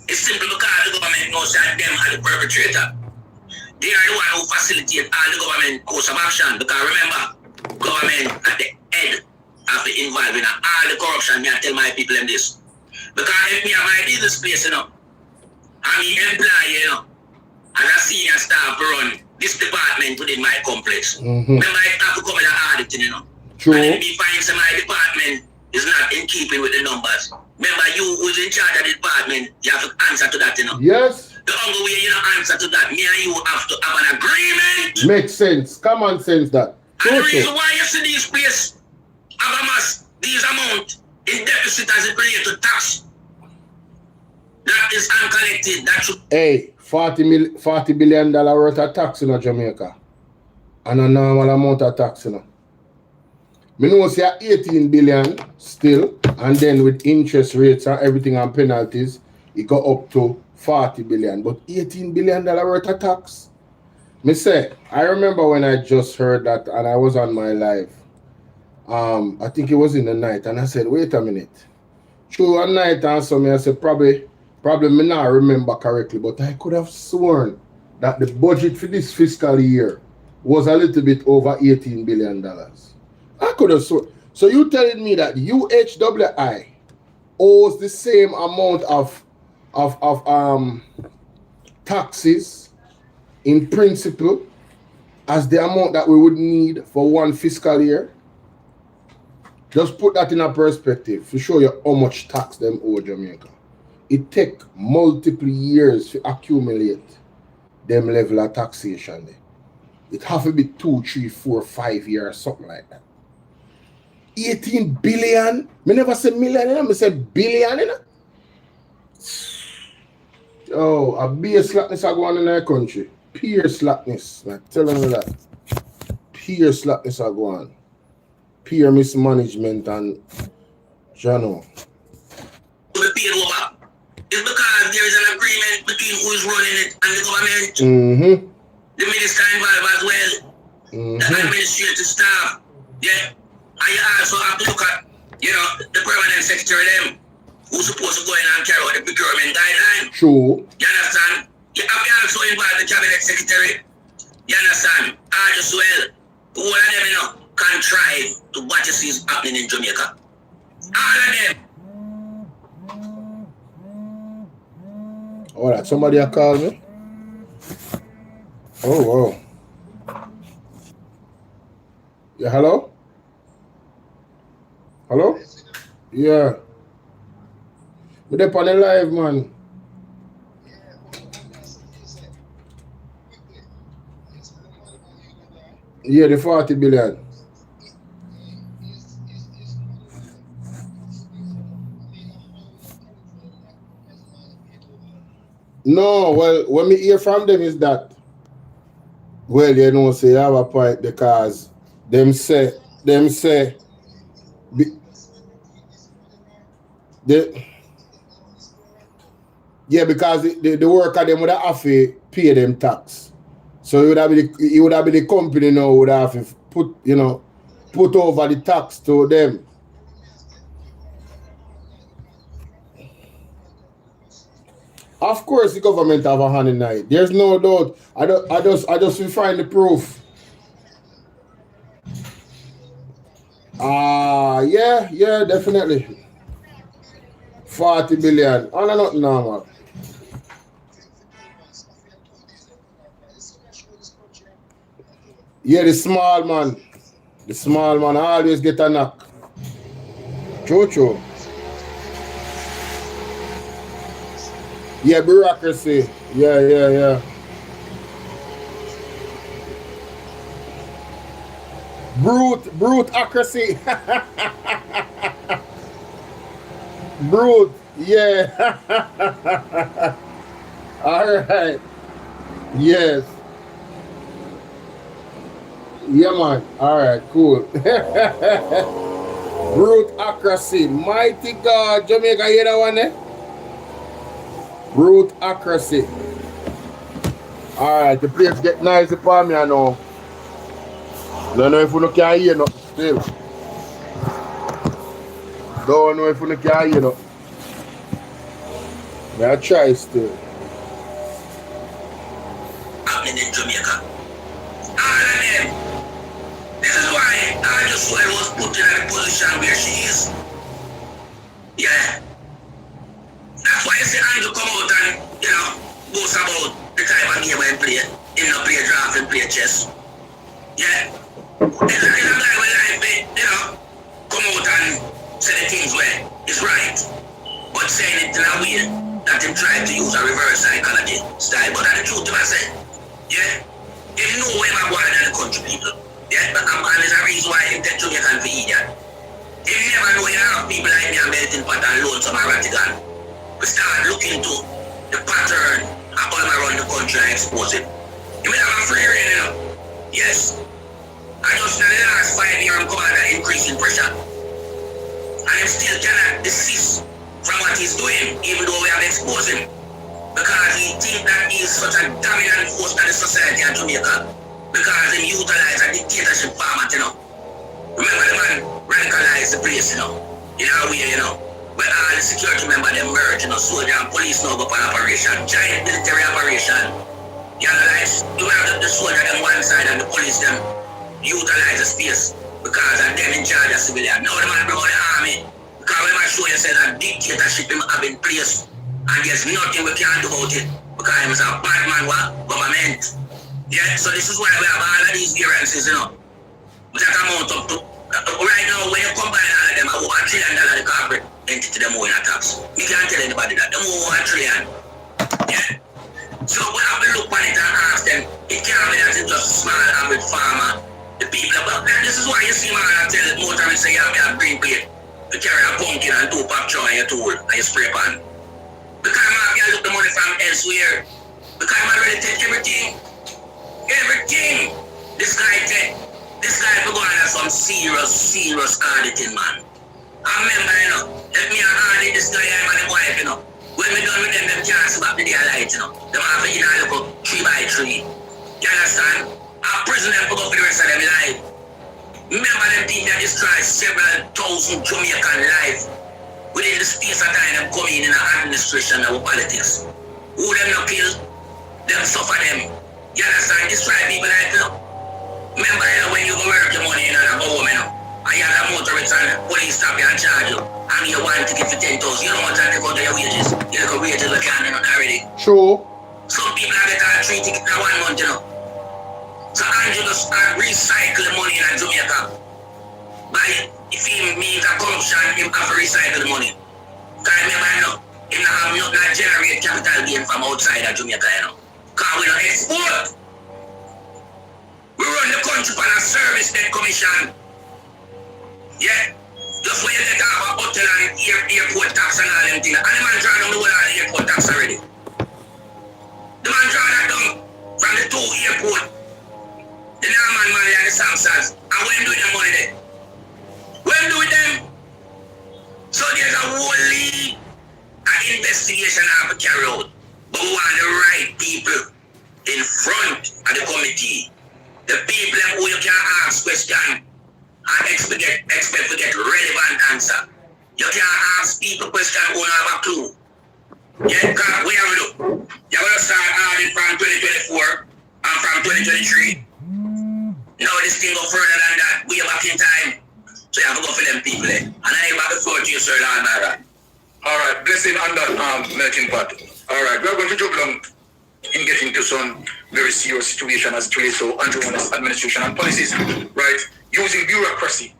it's simply because the government knows that them are the perpetrator. They are the one who facilitate all the government course of action. Because remember, government at the head of the involvement in all the corruption. Me I tell my people them this. Because if me have my business place, you know, I'm the employee, you know, as a senior staff run this department within my complex. Remember, I have to come with an auditing, you know. True. And if you find some my department is not in keeping with the numbers, remember you who's in charge of the department, you have to answer to that, you know. Yes. The only way you don't answer to that, me and you have to have an agreement. Makes sense. Common sense that. And the reason why you see these places have amassed these amount in deficit as it relates to tax, that is uncollected. That should. Hey, $40 billion worth of tax in Jamaica. And a normal amount of tax, you know. Me know say 18 billion still, and then with interest rates and everything and penalties, it got up to 40 billion. But $18 billion worth of tax. Me say, I remember when I just heard that and I was on my live. I think it was in the night, and I said, wait a minute. Through a night and so me I said probably me not remember correctly, but I could have sworn that the budget for this fiscal year was a little bit over $18 billion. I could have sworn. So you telling me that UHWI owes the same amount of taxes in principle as the amount that we would need for one fiscal year? Just put that in a perspective to show you how much tax them owe Jamaica. It take multiple years to accumulate them level of taxation there. It have to be 2, 3, 4, 5 years, something like that. 18 billion. Me never say million, you know? Me say billion, you know? Oh, a beer slackness are going in our country. Peer slackness. I'm telling you that. Peer slackness are going. Peer mismanagement and Jano. The paid over. It's because there is an agreement between who is running it and the government. The minister involved as well. The administrative staff. Yeah. And you also have to look at, you know, the permanent secretary them who's supposed to go in and carry out the procurement guideline. True. You understand? You have to also involve the cabinet secretary. You understand? As well. All of them, you know, contrive to what you see is happening in Jamaica. All of them. All right, somebody a call me. Oh, wow. Yeah, hello? Hello? Yeah. We're there on the live, man. Yeah, the 40 billion. No, well, when we hear from them is that, well, you know, say you have a point because them say, yeah, because the worker them would have to pay them tax. So it would have been the company now would have to put over the tax to them. Of course, the government have a hand in it. There's no doubt. I just will find the proof. Yeah, definitely. 40 billion. Oh, no, not normal. Yeah, the small man always get a knock. Chocho. Yeah, bureaucracy. Yeah. Bruteocracy. Brute, yeah. Alright. Yes. Yeah, man. Alright, cool. Bruteocracy. Mighty God. Jamaica, hear that one, eh? Bruteocracy. Alright, the place get nice for me, I know. Don't know if you can hear nothing still. Don't know if you can hear nothing. May I try still. Happening in Jamaica. All of them. This is why I just was put in a position where she is. Yeah. That's why you see Andrew come out and, boast about the type of game when play. He not play draft and play chess. Yeah. There's a guy with life, come out and say the things where it's right. But saying it in a way that him try to use a reverse psychology style. But that's the truth I say. Yeah. Him know where I'm going than the country people. Yeah. And there's a reason why him take Jamaican for idiot. Him never know you have people like me and melting pot and loan some Ratigan. We start looking to the pattern and all around the country and expose it. You may have a free reign, Yes. I just in the last 5 years I'm coming under increasing pressure. And him still cannot desist from what he's doing, even though we have exposed him. Because he thinks that he is such a dominant force in the society of Jamaica. Because he utilizes a dictatorship format, Remember the man radicalized the place, In a way, But all the security members they merge, soldier and police now go for an operation, giant military operation. You analyze, you have the soldier on one side and the police them utilize the space because of them in charge of civilian. Now the man bring out the army because when I show you say that dictatorship him have in place and there's nothing we can do about it because he was a bad man government. Yeah, so this is why we have all of these variances, That amount up to right now when you combine all of them, over $1 trillion the corporate entity them own tax. We can't tell anybody that. Them owe $1 trillion. Yeah. So we have to look at it and ask them, it can't be that it's just a small average farmer. The people about that. This is why you see man I tell the motorists say you have a green plate to carry a pumpkin and 2 pop chow and your tool and your spray pan. Because man can look the money from elsewhere. Because man already take everything. Everything. This guy for going on some serious auditing, man. I remember, let me audit this guy and my wife, When we done with them can't see back the day light, Them have to look 3 by 3. You understand? I prison them for go for the rest of their life. Remember them things that destroy several thousand Jamaican lives within the space of time them coming in the administration of politics. Who them not kill, them suffer them. You understand? Destroy people like Remember when you go work your money and go home, and you have a motorist and police stop you and charge you, and you want to give you 10,000, you don't want to take out your wages. You don't go wages like you already. Sure. Some people have get 3 tickets in 1 month, So Andrew just start recycle the money in Jamaica. But if he means a corruption, he have to recycle the money. Because remember, he have not generate capital gain from outside of Jamaica, Because we don't export. We run the country on a service debt commission. Yeah. Just when you get off a hotel and airport tax and all them things. And the man draw down the whole of the airport tax already. The man draw that down from the 2 airport. The Norman money and the Samsons. And what do with them money there? What do with them? So there's a whole league and investigation I have to carry out. But we want the right people in front of the committee. The people who you can ask questions and expect to get relevant answer. You can't ask people questions who don't have a clue. Yeah, because we have to do. You're going to start adding from 2024 and from 2023. Now this thing go further than that. We are back in time. So you have to go for them people. And I am back to forward to you, sir, Lord Myra. Alright, blessing on that melting pot. Alright, we are going to jump down in getting to some very serious situation as it relates to Andrew Holness administration and policies, right? Using bureaucracy,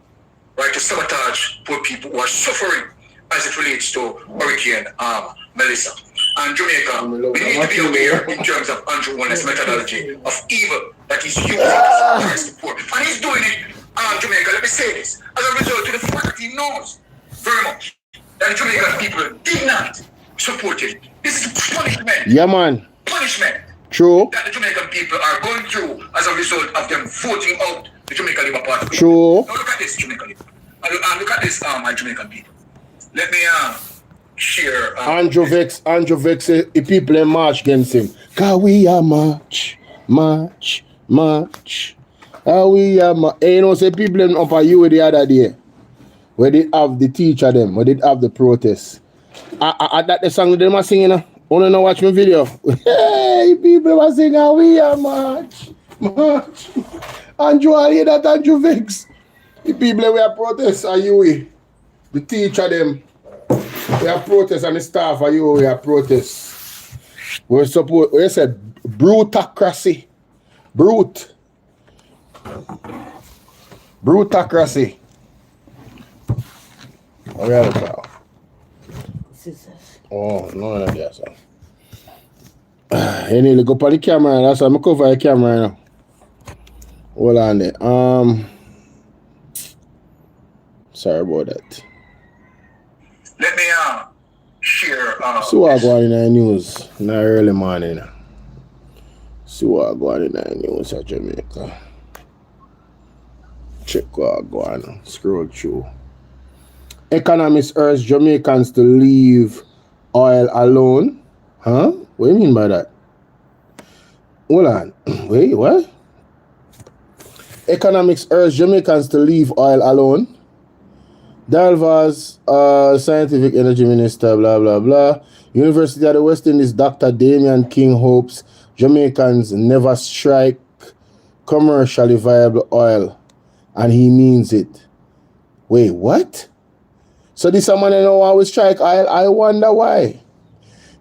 right, to sabotage poor people who are suffering as it relates to Hurricane Melissa. And Jamaica, we need to be aware in terms of Andrew Holness methodology of evil that he's using to suppress the poor. And he's doing it Jamaica, let me say this. As a result of the fact he knows very much that the Jamaican people did not support it. This is punishment. Yeah, man. Punishment. True. That the Jamaican people are going through as a result of them voting out the Jamaica Labour Party. True. Now look at this, Jamaica Labour. Look at this, my Jamaican people. Let me share. Andrew Vex, the people in march against him. Cause we are march. We are march. Hey, you know, say people in Upper U the other day, where they have the teacher them, where they have the protest. That the song they were singing. Wanna know watch my video? Hey, people were singing, we are march. Andrew, I hear that Andrew Vex. The people we are protest are you. The teacher them. We are protest and the staff are you. We are protest. We support. We said brutocracy. Brutocracy. Oh yeah, pal. Oh no, no, yes. You need to go on the camera. That's why I'm cover the camera now. Hold on there. Sorry about that. Let me share. See what going in the news in the early morning. See what going in the news at Jamaica. Check what going on. Scroll through. Economists urge Jamaicans to leave oil alone. Huh? What do you mean by that? Hold on. Wait, what? Economics urge Jamaicans to leave oil alone. Dalvas, scientific energy minister, blah, blah, blah. University of the West Indies, Dr. Damian King hopes Jamaicans never strike commercially viable oil. And he means it. Wait, what? So this man I know always strike oil. I wonder why.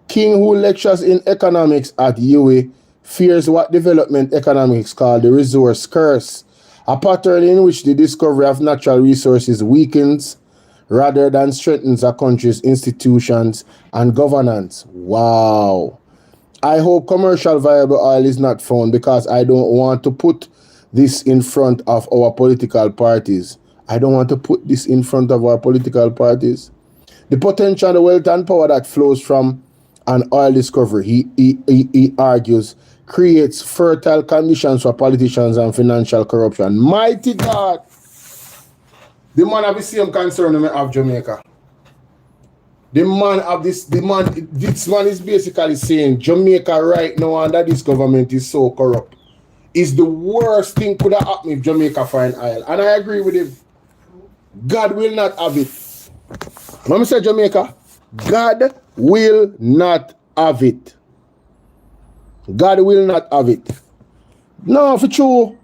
King, who lectures in economics at UWI, fears what development economics call the resource curse, a pattern in which the discovery of natural resources weakens rather than strengthens a country's institutions and governance. Wow. I hope commercial viable oil is not found because I don't want to put this in front of our political parties. I don't want to put this in front of our political parties. The potential, the wealth and power that flows from an oil discovery, he argues, creates fertile conditions for politicians and financial corruption. Mighty God! The man have the same concern of Jamaica. This man is basically saying Jamaica right now under this government is so corrupt. It's the worst thing could have happened if Jamaica find oil. And I agree with him. God will not have it. Let me say Jamaica, God will not have it. God will not have it. No, for true.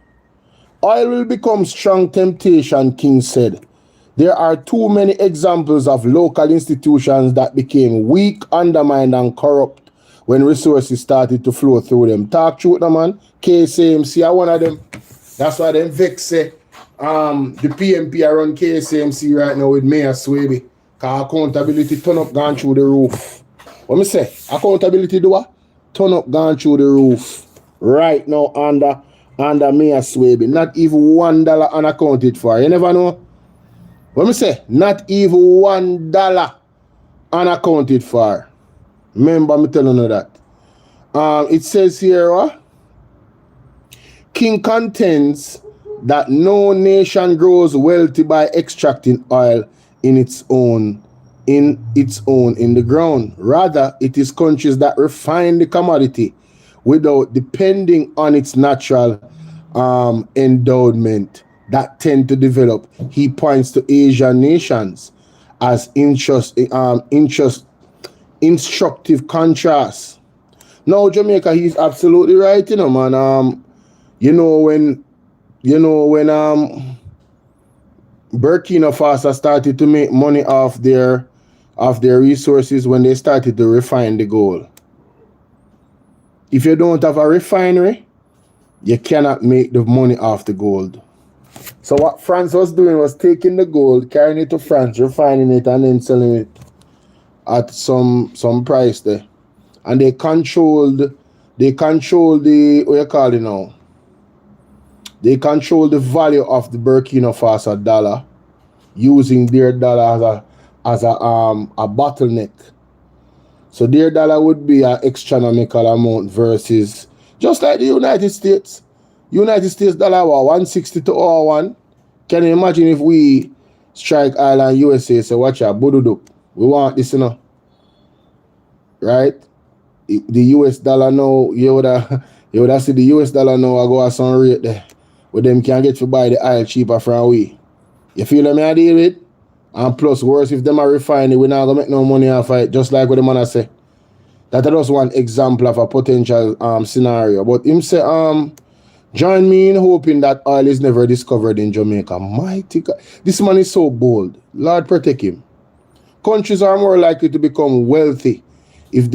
Oil will become strong temptation, King said. There are too many examples of local institutions that became weak, undermined, and corrupt when resources started to flow through them. Talk truth, man. KSAMC are one of them. That's why them vex say the PMP are on KSAMC right now with Mayor Swaby. Because accountability turn up gone through the roof. What me say? Accountability do what? Turn up gone through the roof. Right now under Mayor Swaby. Not even $1 unaccounted for. You never know? What me say? Not even $1 unaccounted for. Remember me telling you that. It says here, King contends that no nation grows wealthy by extracting oil in its own in the ground. Rather, it is countries that refine the commodity without depending on its natural endowment that tend to develop. He points to Asian nations as instructive contrast. Now, Jamaica, he's absolutely right, you know, man. When Burkina Faso started to make money off their resources when they started to refine the gold. If you don't have a refinery, you cannot make the money off the gold. So what France was doing was taking the gold, carrying it to France, refining it, and then selling it at some price there. And they controlled the what you call it now? They control the value of the Burkina Faso dollar, using their dollar as a bottleneck. So their dollar would be an astronomical amount versus just like the United States. United States dollar was 160 to 01. Can you imagine if we strike Ireland USA, say watch out, Bududu, we want this, right? The US dollar now, you would have see the US dollar now I go at some rate there. But them can get to buy the oil cheaper from we. You feel what I deal with? And plus, worse, if them are refining, we're not going to make no money off it, just like what the man say. That is just one example of a potential scenario. But him say, join me in hoping that oil is never discovered in Jamaica. Mighty God. This man is so bold. Lord protect him. Countries are more likely to become wealthy if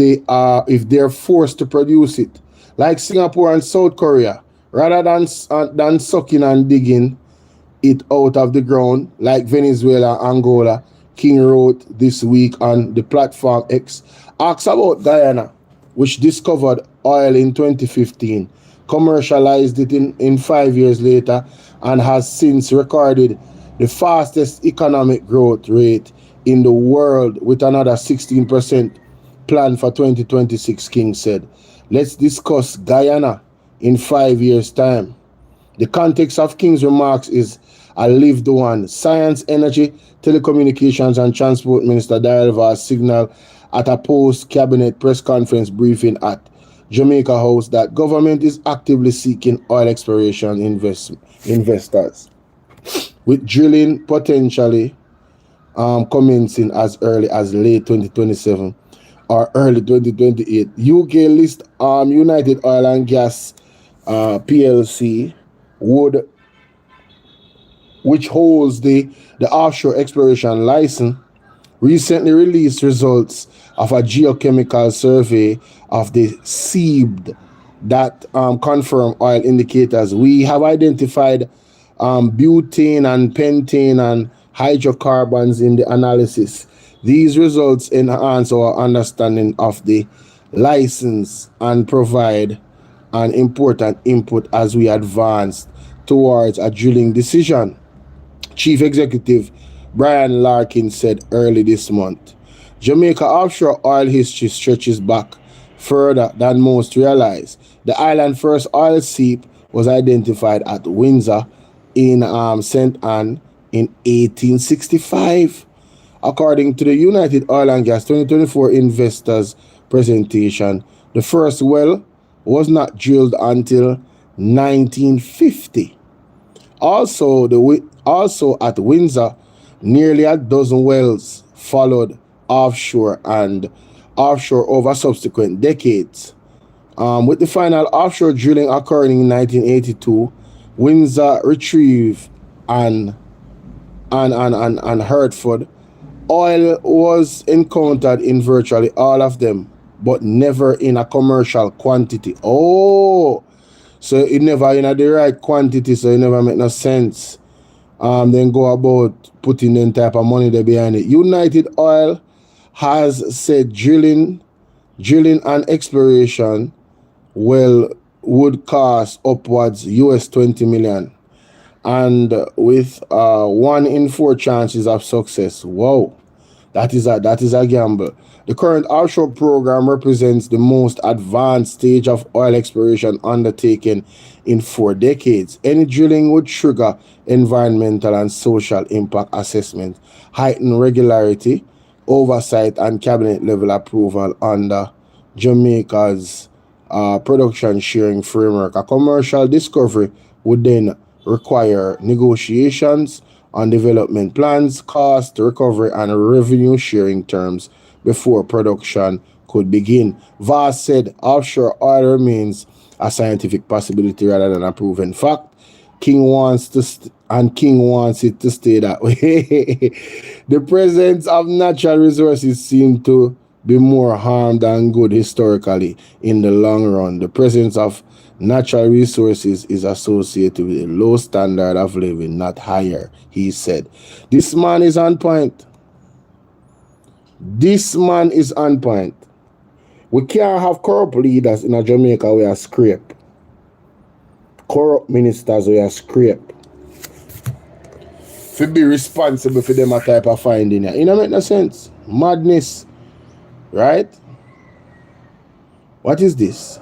they're forced to produce it. Like Singapore and South Korea. Rather than sucking and digging it out of the ground, like Venezuela, Angola, King wrote this week on the platform X, asks about Guyana, which discovered oil in 2015, commercialized it in 5 years later, and has since recorded the fastest economic growth rate in the world with another 16% planned for 2026, King said. Let's discuss Guyana in 5 years' time. The context of King's remarks is a lived one. Science, Energy, Telecommunications and Transport Minister Darrell Vaz signaled at a post-cabinet press conference briefing at Jamaica House that government is actively seeking oil exploration investors, with drilling potentially commencing as early as late 2027 or early 2028. UK list United Oil and Gas PLC which holds the offshore exploration license, recently released results of a geochemical survey of the seabed that confirm oil indicators. We have identified butane and pentane and hydrocarbons in the analysis. These results enhance our understanding of the license and provide an important input as we advance towards a drilling decision, Chief Executive Brian Larkin said early this month. Jamaica offshore oil history stretches back further than most realize. The island's first oil seep was identified at Windsor in St. Anne in 1865. According to the United Oil and Gas 2024 investors presentation, the first well was not drilled until 1950. Also at Windsor, nearly a dozen wells followed offshore over subsequent decades. With the final offshore drilling occurring in 1982, Windsor, Retrieve, and Hertford, oil was encountered in virtually all of them, but never in a commercial quantity. Oh, so it never in the right quantity, so it never make no sense. Then go about putting them type of money there behind it. United Oil has said drilling and exploration would cost upwards US 20 million, and with 1 in 4 chances of success. Wow, that is a gamble. The current offshore program represents the most advanced stage of oil exploration undertaken in 4 decades. Any drilling would trigger environmental and social impact assessment, heighten regularity, oversight, and cabinet level approval under Jamaica's production sharing framework. A commercial discovery would then require negotiations on development plans, cost recovery, and revenue sharing terms before production could begin. Vaz said offshore oil remains a scientific possibility rather than a proven fact. King wants it to stay that way. The presence of natural resources seems to be more harm than good historically in the long run. The presence of natural resources is associated with a low standard of living, not higher, he said. This man is on point. We can't have corrupt leaders in a Jamaica where scrape. corrupt ministers we are scrape. To be responsible for them a type of finding. It don't make no sense. Madness. Right? What is this?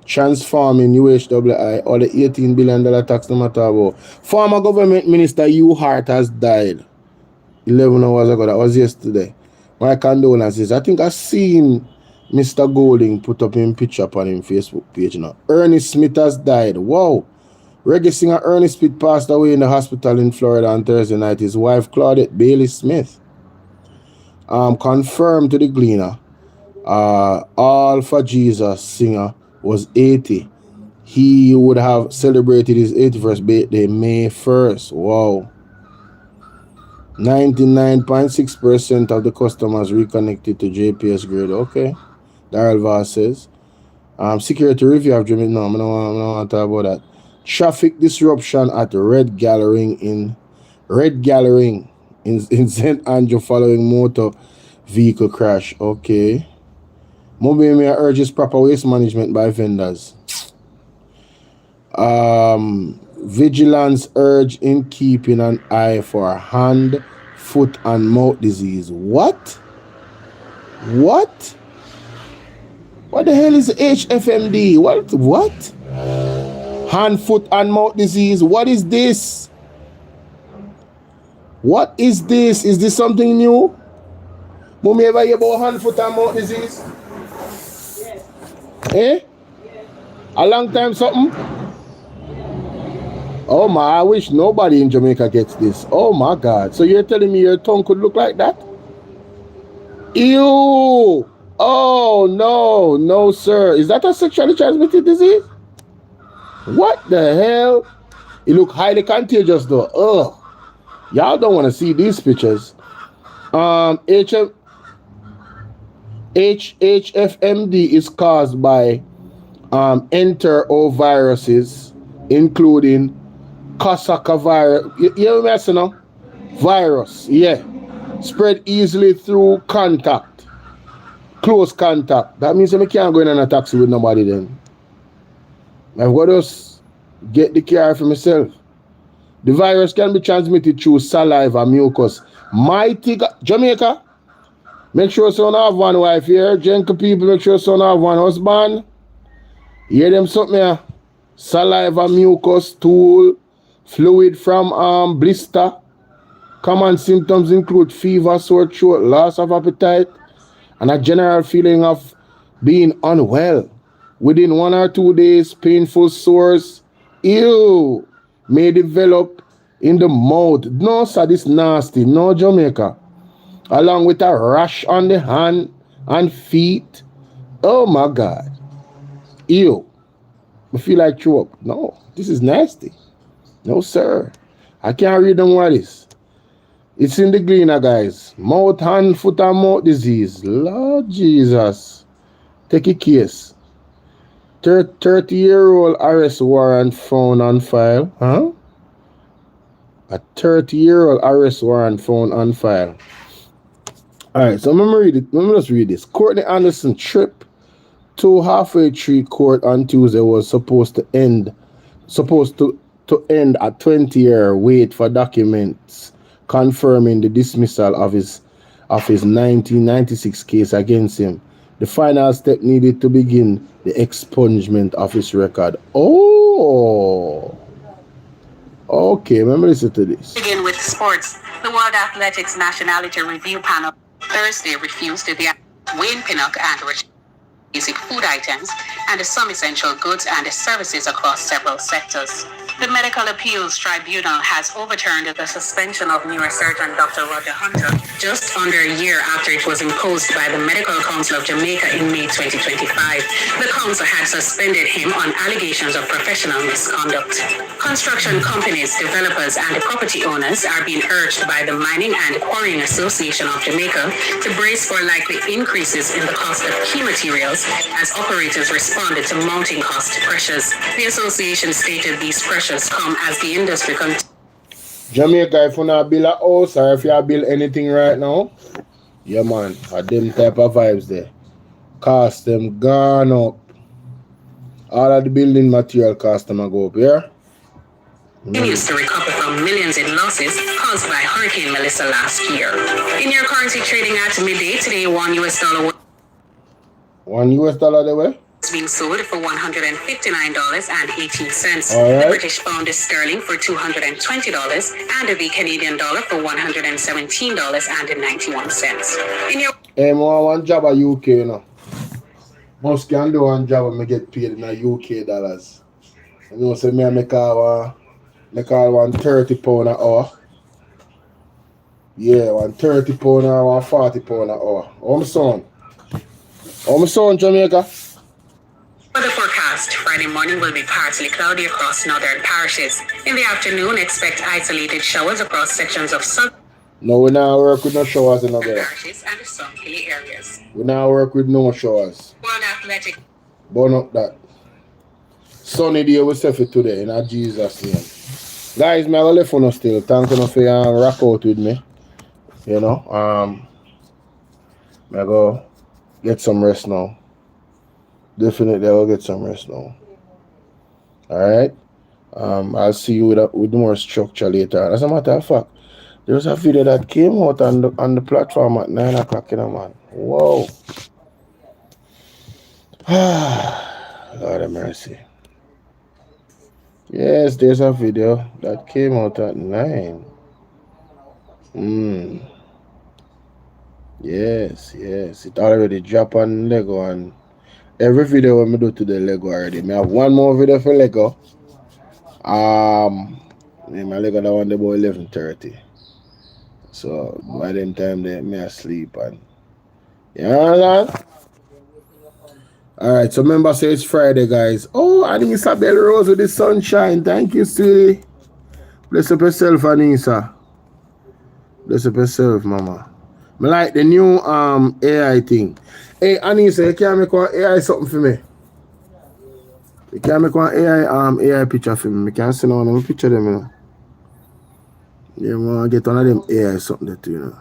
Transforming UHWI or the $18 billion tax no matter about. Former government minister Hugh Hart has died 11 hours ago. That was yesterday. My condolences. I think I seen Mr. Golding put up his picture upon his Facebook page now. Ernest Smith has died. Wow. Reggae singer Ernest Smith passed away in the hospital in Florida on Thursday night. His wife Claudette Bailey Smith confirmed to the Gleaner. All for Jesus singer was 80. He would have celebrated his 81st birthday May 1st. Wow. 99.6% of the customers reconnected to JPS grid. Okay. Daryl Voss says. Security review of Jamaica. No, I don't want to talk about that. Traffic disruption at Red Gathering in St. Andrew following motor vehicle crash. Okay. Mobile urges proper waste management by vendors. Vigilance urge in keeping an eye for hand, foot, and mouth disease. What? What? What the hell is HFMD? What? Hand, foot, and mouth disease. What is this? What is this? Is this something new? Mummy ever hear about hand, foot, and mouth disease? Yes. Eh? Yes. A long time something? Oh my, I wish nobody in Jamaica gets this. Oh my God. So you're telling me your tongue could look like that? Ew. Oh no, no sir. Is that a sexually transmitted disease? What the hell? It look highly contagious though. Ugh. Y'all don't want to see these pictures. HFMD is caused by enteroviruses, including Coxsackie virus. You hear me, no? Virus, yeah. Spread easily through contact. Close contact. That means I can't go in a taxi with nobody then. I've got to get the care for myself. The virus can be transmitted through saliva, mucus. Jamaica, make sure son have one wife here. Gentle people, make sure son have one husband. You hear them something here? Saliva, mucus, stool, fluid from blister. Common symptoms include fever, sore throat, loss of appetite, and a general feeling of being unwell. Within 1 or 2 days, painful sores, may develop in the mouth. No, sir, this nasty. No, Jamaica. Along with a rash on the hand and feet. Oh, my God. I feel like throw up. No, this is nasty. No, sir. I can't read them what it is. It's in the Gleaner, guys. Mouth, hand, foot, and mouth disease. Lord Jesus. Take a case. 30-year-old arrest warrant found on file. Huh? A 30-year-old arrest warrant found on file. Alright, so let me just read this. Courtney Anderson trip to halfway tree court on Tuesday was supposed to end a 20-year wait for documents confirming the dismissal of his 1996 case against him. The final step needed to begin the expungement of his record. Oh, okay. Let me listen to this. Begin with sports. The World Athletics Nationality Review Panel Thursday refused to grant Wayne Pinnock and basic food items and some essential goods and services across several sectors. The Medical Appeals Tribunal has overturned the suspension of neurosurgeon Dr. Roger Hunter just under a year after it was imposed by the Medical Council of Jamaica in May 2025. The council had suspended him on allegations of professional misconduct. Construction companies, developers, and property owners are being urged by the Mining and Quarrying Association of Jamaica to brace for likely increases in the cost of key materials as operators responded to mounting cost pressures. The association stated these pressures come as the industry continues. Jamaica, if you not build a house or if you build anything right now, yeah man, them type of vibes there. Cost them gone up. All of the building material cost them go up, yeah? Continues to recover from millions in losses caused by Hurricane Melissa last year. In your currency trading at midday today, $1 US $1 the way? is being sold for $159.18. Right. The British pound is sterling for $220 and the Canadian dollar for $117.91. In your one job at UK, you know. Most can do one job and me get paid in UK dollars. You know, so me make call £130 an hour. Yeah, £130 an hour, £40 an hour. How my son, Jamaica? For the forecast, Friday morning will be partly cloudy across northern parishes. In the afternoon, expect isolated showers across sections of southern No, we now work with no showers in there. parishes and some hilly areas. We now work with no showers. World Athletic Burn up that. Sunny day we say for today in Jesus' name. Guys, me I go left for no still. Thank you for rock out with me. You know, I go get some rest now. Definitely I will get some rest now. Alright. I'll see you with more structure later. As a matter of fact, there's a video that came out on the platform at 9 o'clock, you know, man. Whoa. Lord have mercy. Yes, there's a video that came out at 9. Yes. It already dropped on Lego, and every video we do to the Lego already. I have one more video for Lego. My Lego that one about 11:30. So by then time they may asleep and you know that? Alright, so remember say it's Friday, guys. Oh, Anissa Bell Rose with the sunshine. Thank you, sweetie. Bless up yourself, Anissa. Bless up yourself, mama. I like the new AI thing. Hey, Anissa, you can make one AI something for me. You can make one AI picture for me. I can send on them picture them, you know. Yeah, man, get one of them AI something that you know.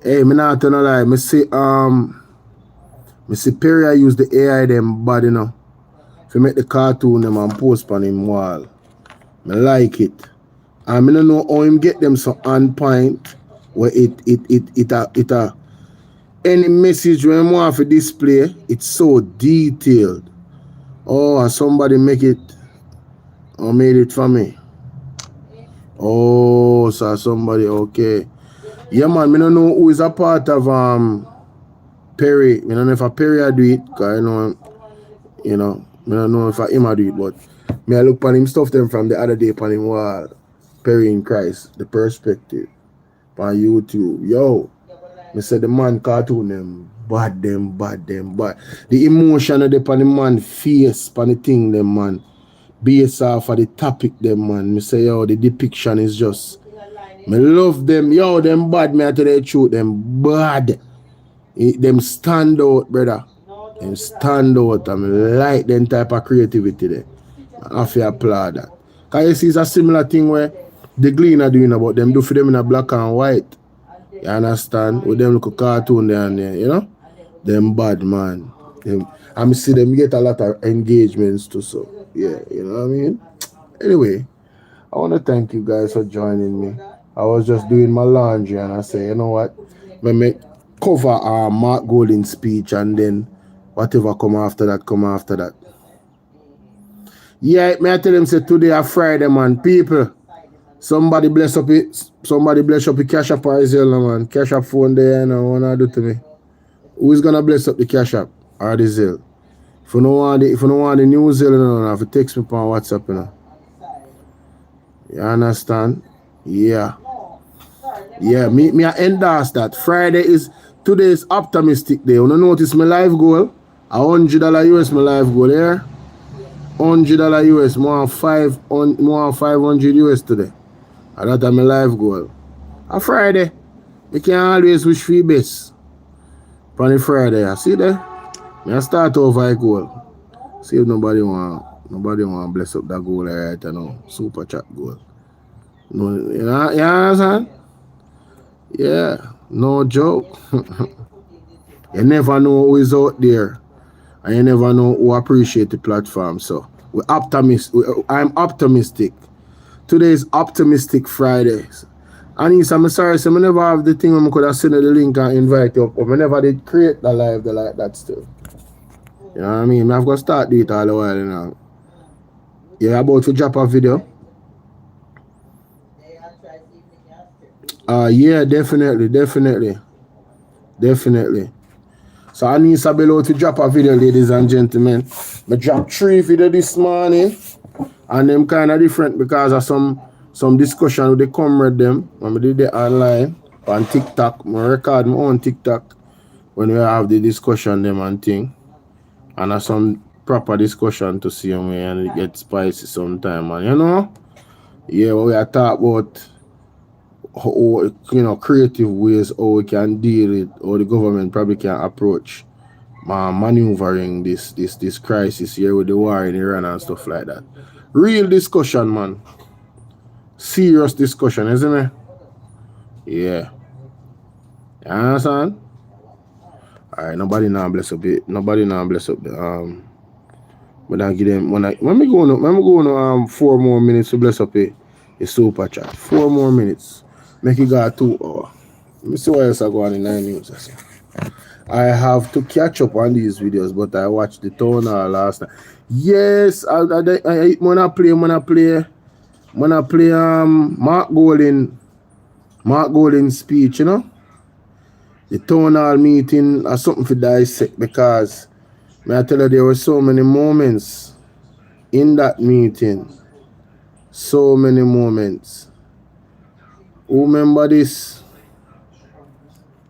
Hey, me not tell no lie. Me see Perry I use the AI them bad, you know. To make the cartoon them and post on him wall. Me like it. And I don't know how him get them so on point where it any message when I want to display, it's so detailed. Oh, and somebody make it or made it for me. Oh, so somebody, okay. Yeah, man, I don't know who is a part of Perry. I don't know if a Perry I do it, because I don't know if I him I do it, but me I look on him stuff them from the other day on him wall. Perry in Christ, the perspective on YouTube. Yo, me said the man cartoon them bad. The emotion of the on the man face on the thing them man. Based off of the topic them man. Me say yo, the depiction is just me love them. Yo, them bad, me I tell you the truth, them bad. Them stand out, brother. Them stand out. I mean, like them type of creativity there. I have to applaud that. Because you see, it's a similar thing where the Glean are doing about them. Do for them in a black and white. You understand? With them look cartoon there and there, you know? Them bad, man. I see them get a lot of engagements too, so yeah, you know what I mean? Anyway, I want to thank you guys for joining me. I was just doing my laundry and I say, you know what? Let me cover Mark Golding's speech and then whatever come after that. Yeah, may I tell them say today a Friday, man. People, somebody bless up the Cash App or Zelle, man. Cash App phone there, you know, what I do to me. Who is gonna bless up the Cash App or the Zelle? If you don't want the new Zelle, you have to text me on WhatsApp, you know. You understand? Yeah. Yeah, me I endorse that. Today is optimistic day. You know, notice my live goal? $100 US my live goal here. $100 US, more 500 US today. And that's my live goal. A Friday, you can always wish for your best. On the Friday, I see there. I start over a goal. See if nobody want bless up that goal right now. Super chat goal. No, you understand? Yeah, no joke. You never know who is out there. And you never know who appreciate the platform. So I'm optimistic. Today is Optimistic Fridays. And I'm sorry, so I never have the thing where I could have sent you the link and invite you up. But I never did create the live like that still. You know what I mean? I've got to start doing it all the while, you know. You're about to drop a video? Yeah, definitely. So I need Sabelo to drop a video, ladies and gentlemen. I dropped 3 videos this morning. And them kind of different because of some discussion with the comrade them when we did it online on TikTok. I record my own TikTok when we have the discussion them and thing. And some proper discussion to see them and it gets spicy sometime. And you know, yeah, we are talking about how, you know, creative ways how we can deal with, or the government probably can approach maneuvering this crisis here with the war in Iran and stuff like that. Real discussion, man. Serious discussion, isn't it? Yeah. You understand? Alright, nobody now bless up it. When I give them when we go on 4 more minutes to bless up it. It's super chat. 4 more minutes. Make it go 2 hours. Let me see what else I go on in 9 minutes. I have to catch up on these videos, but I watched the town hall last night. Yes, I play Mark Golden's speech, you know. The town hall meeting or something for dissect because I tell you there were so many moments in that meeting. So many moments. Who remember this?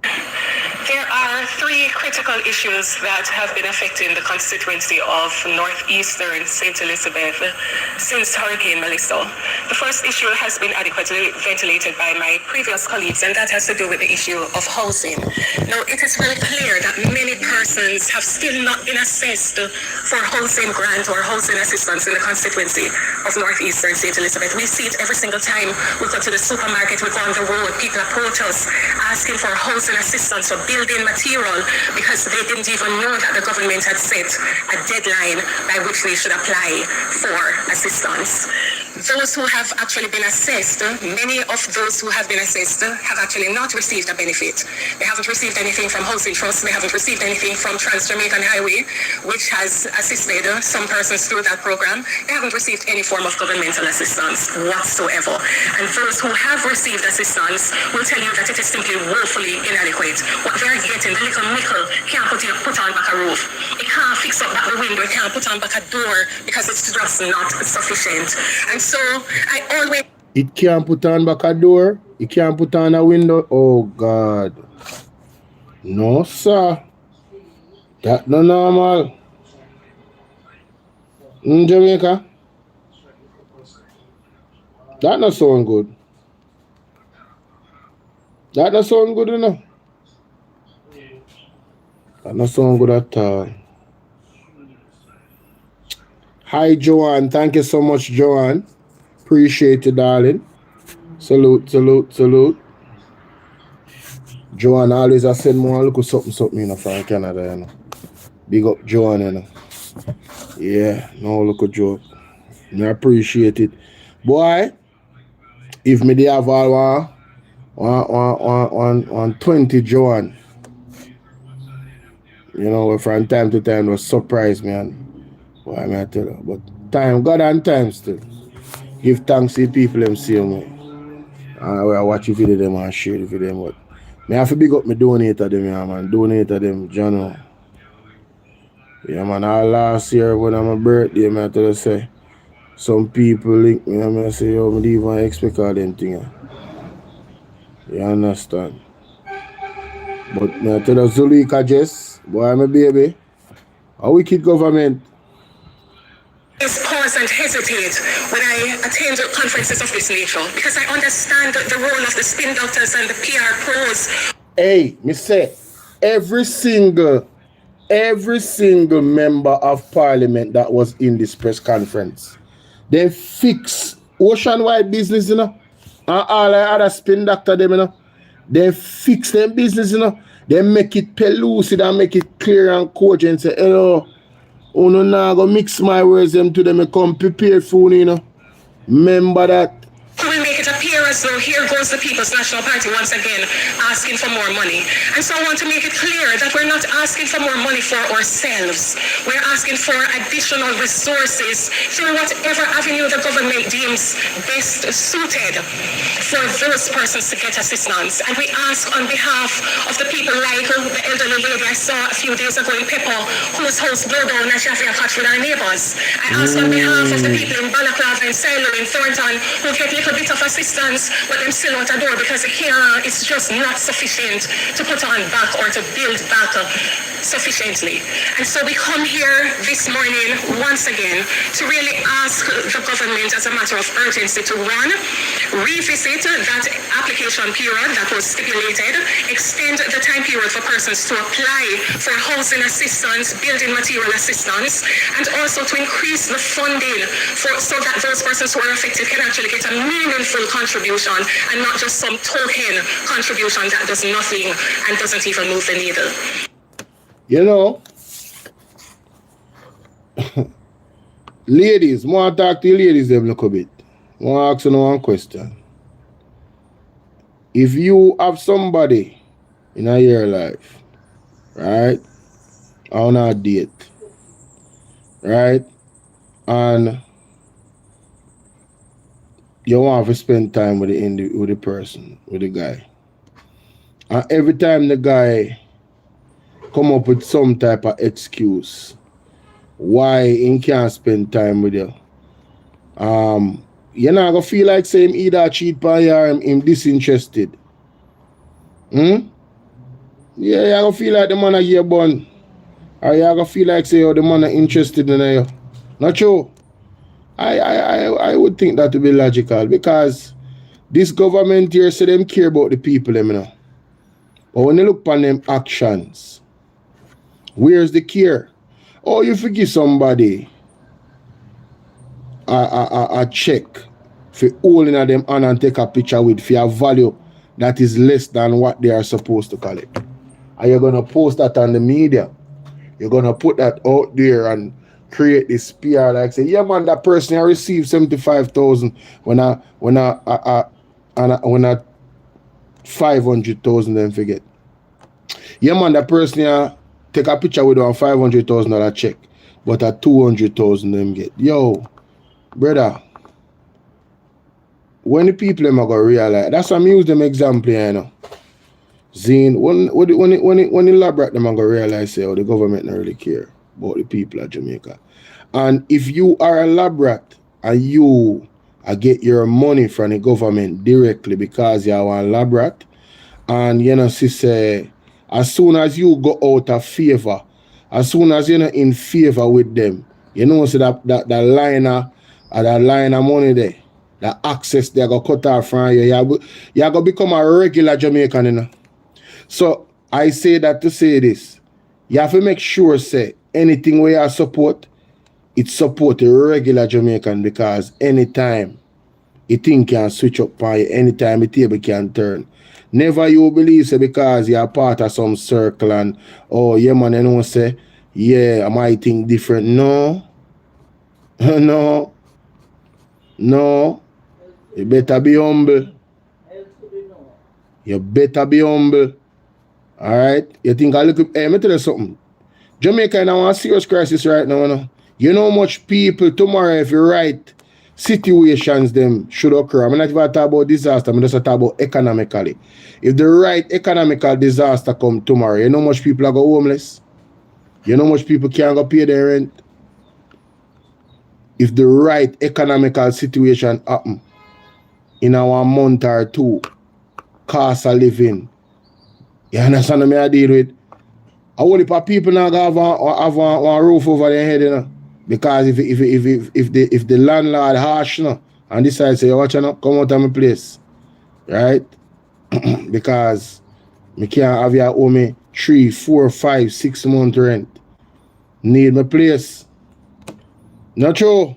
There are 3 critical issues that have been affecting the constituency of northeastern St. Elizabeth since Hurricane Melissa. The first issue has been adequately ventilated by my previous colleagues, and that has to do with the issue of housing. Now, it is very clear that many persons have still not been assessed for housing grant or housing assistance in the constituency of northeastern St. Elizabeth. We see it every single time we go to the supermarket, we go on the road, people approach us asking for housing assistance or building material because they didn't even know that the government had set a deadline by which they should apply for assistance. Those who have actually been assessed, many of those who have been assessed have actually not received a benefit. They haven't received anything from Housing Trust, they haven't received anything from Trans-Jamaican Highway, which has assisted some persons through that program. They haven't received any form of governmental assistance whatsoever. And those who have received assistance will tell you that it is simply woefully inadequate. What they're getting, the little nickel, can't put on back a roof. It can't fix up back the window, it can't put on back a door because it's just not sufficient. And so I always... It can't put on back a door. It can't put on a window. Oh, God. No, sir. That's not normal. In Jamaica. That not sound good. That not sound good enough. That not sound good at all. Hi, Joanne. Thank you so much, Joanne. Appreciate you, darling. Salute. Joanne always I send more look something, you know, from Canada, you know. Big up Joanne, you know. Yeah, no look at joke. I appreciate it. Boy, if me they have all on 20 Joanne, you know, from time to time was surprise me, and boy, I may tell you, but time, God and time still. Give thanks to the people them see me. I watch the video them and share the video them, but I have to big up my donator them, yeah, man. Donator them, Jono. Yeah, man, all last year when I'm my birthday, I tell you say, some people link me and I say, yo, I don't even expect all them things. You understand? But I tell you, Zulika Jess, boy, I'm a baby. A wicked government. Pause and hesitate when I attend conferences of this nature because I understand the role of the spin doctors and the PR pros. Hey, me say, every single member of parliament that was in this press conference, they fix ocean-wide business, you know, and all the other spin doctor them, you know, they fix them business, you know, they make it pellucid and make it clear and cogent, say, hello, Uno now go mix my words them to them and come prepared for you know. Remember that. Who will make it appear as though here goes the People's National Party once again asking for more money. And so I want to make it clear that we're not asking for more money for ourselves. We're asking for additional resources through whatever avenue the government deems best suited for those persons to get assistance. And we ask on behalf of the people like the elderly lady I saw a few days ago in Pepper, whose house blew down and she had to catch with our neighbors. I ask on behalf of the people in Balaclava and Silo in Thornton who get little bit of assistance, but them still out the door because the care is just not sufficient to put on back or to build back sufficiently. And so we come here this morning once again to really ask the government as a matter of urgency to revisit that application period that was stipulated, extend the time period for persons to apply for housing assistance, building material assistance, and also to increase the funding so that those persons who are affected can actually get a meaningful contribution and not just some token contribution that does nothing and doesn't even move the needle. You know, ladies, I want to talk to the ladies them a little bit. I want to ask you one question. If you have somebody in your life, right, on a date, right, and you want to spend time with the person, with the guy, and every time the guy come up with some type of excuse why he can't spend time with you, you're not gonna feel like saying either cheat by you or him disinterested. Yeah, you're gonna feel like the man a gear bun, or you're gonna feel like say, oh, the man are interested in you. Not true. I would think that to be logical, because this government here say them care about the people, you know. But when you look upon them actions, where's the care? Oh, you forgive somebody a check for holding at them on and take a picture with for a value that is less than what they are supposed to collect. And you're going to post that on the media. You're going to put that out there and create this PR like say, yeah man, that person I received 75,000 when I 500,000 then forget. Yeah man, that person take a picture with on $500,000 check, but a 200,000 them get. Yo, brother, when the people them are gonna realize, that's why I use them example, you know. Zine, when the lab rat them are gonna realize, say, oh, the government don't really care about the people of Jamaica. And if you are a lab rat and you get your money from the government directly because you are a lab rat, and you know, say, as soon as you go out of favor, as soon as you're not in favor with them, you know, so that line of money there, the access they are going to cut off from you, you're going to become a regular Jamaican, you know. So I say that to say this. You have to make sure, say, anything where you support, it support a regular Jamaican, because anytime a thing can switch up by you, anytime the table can turn. Never you believe, say, because you're part of some circle and, oh, yeah, man, you know, say, yeah, I might think different. No. No. No. You better be humble. You better be humble. All right? You think I look up, hey, let me tell you something. Jamaica now a serious crisis right now, you know. You know how much people tomorrow, if you right situations them should occur. I'm not even talking about disaster, I'm just talking about economically. If the right economical disaster come tomorrow, you know how much people are go homeless? You know how much people can't go pay their rent? If the right economical situation happen in our month or two, cost of living, you understand what I deal with? A whole heap of people now have one roof over their head, you know. Because if the landlord harsh, you know, and decide say, watch you know, come out of my place, right? Because me can't have you owe me 3, 4, 5, 6 months rent. Need my place. Not true.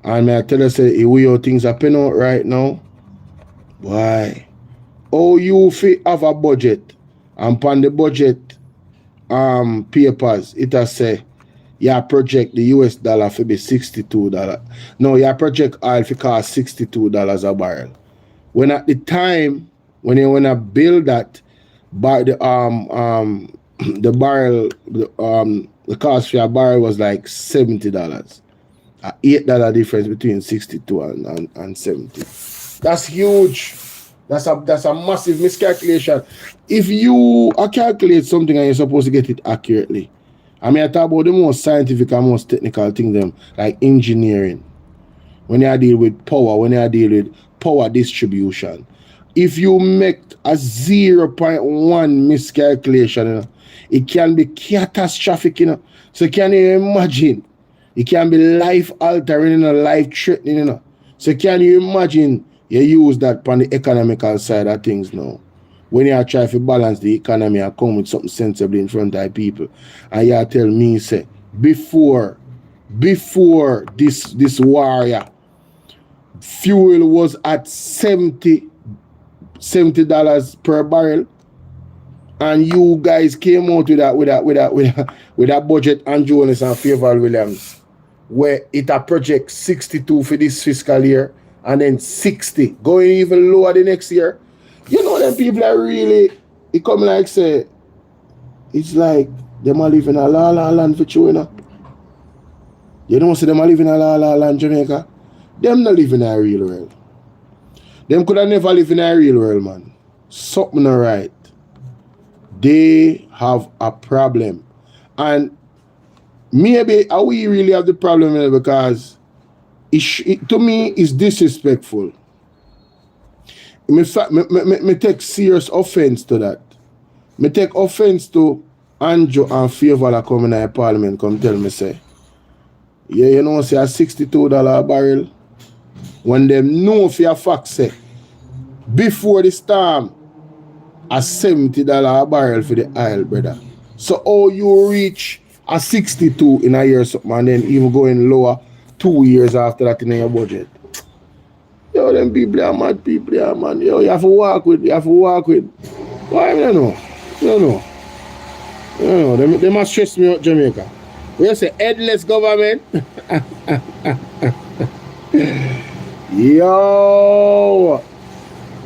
And I tell you, say, the way how things are paying out right now, why? Oh, you have a budget, and upon the budget papers, it has say, you project the US dollar to be $62. No, you project oil to cost $62 a barrel. When at the time when you wanna build that, the barrel, the cost for a barrel was like $70. $8 difference between 62 and 70. That's huge. That's a massive miscalculation. If you calculate something and you're supposed to get it accurately, I mean, I talk about the most scientific and most technical thing, them like engineering. When you deal with power, when you deal with power distribution, if you make a 0.1 miscalculation, you know, it can be catastrophic, you know. So can you imagine? It can be life altering, you know, life threatening, you know. So can you imagine you use that on the economical side of things now? When you try to balance the economy and come with something sensible in front of people, and you tell me, say, before this warrior, fuel was at $70 per barrel, and you guys came out with a budget and Jonas and Favorable Williams, where it a project 62 for this fiscal year, and then 60, going even lower the next year. You know, them people are really, it come like say, it's like them are living a la la land for you, you know. You don't see them are living a la la land Jamaica. Them not living in a real world. Them could have never lived in a real world, man. Something not right. They have a problem. And maybe we really have the problem because to me it's disrespectful. Me take serious offense to that. Me take offense to Andrew and Favola coming in Parliament come tell me say, yeah, you know, say a $62 a barrel. When them know for a fact say, before the storm, a $70 a barrel for the oil, brother. So how you reach a 62 in a year something and then even going lower 2 years after that in your budget? Yo, them people are mad people, yeah, man. Yo, you have to walk with. Why? I don't know. They must stress me out, Jamaica. We say headless government. Yo,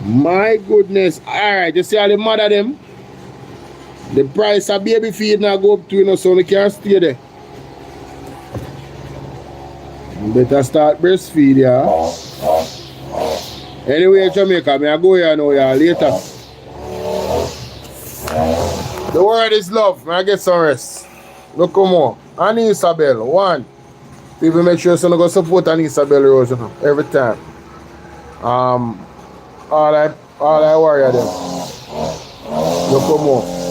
my goodness. Alright, you see how they mad at them? The price of baby feed now go up to, you know, so they can't stay there. You better start breastfeed, yeah. Anyway, Jamaica, I go here now, yeah, later. The word is love. I get some rest. Look come on. And Isabel, one. People make sure so go support an Isabel Rose, you know, every time. All I warrior them. Look come on.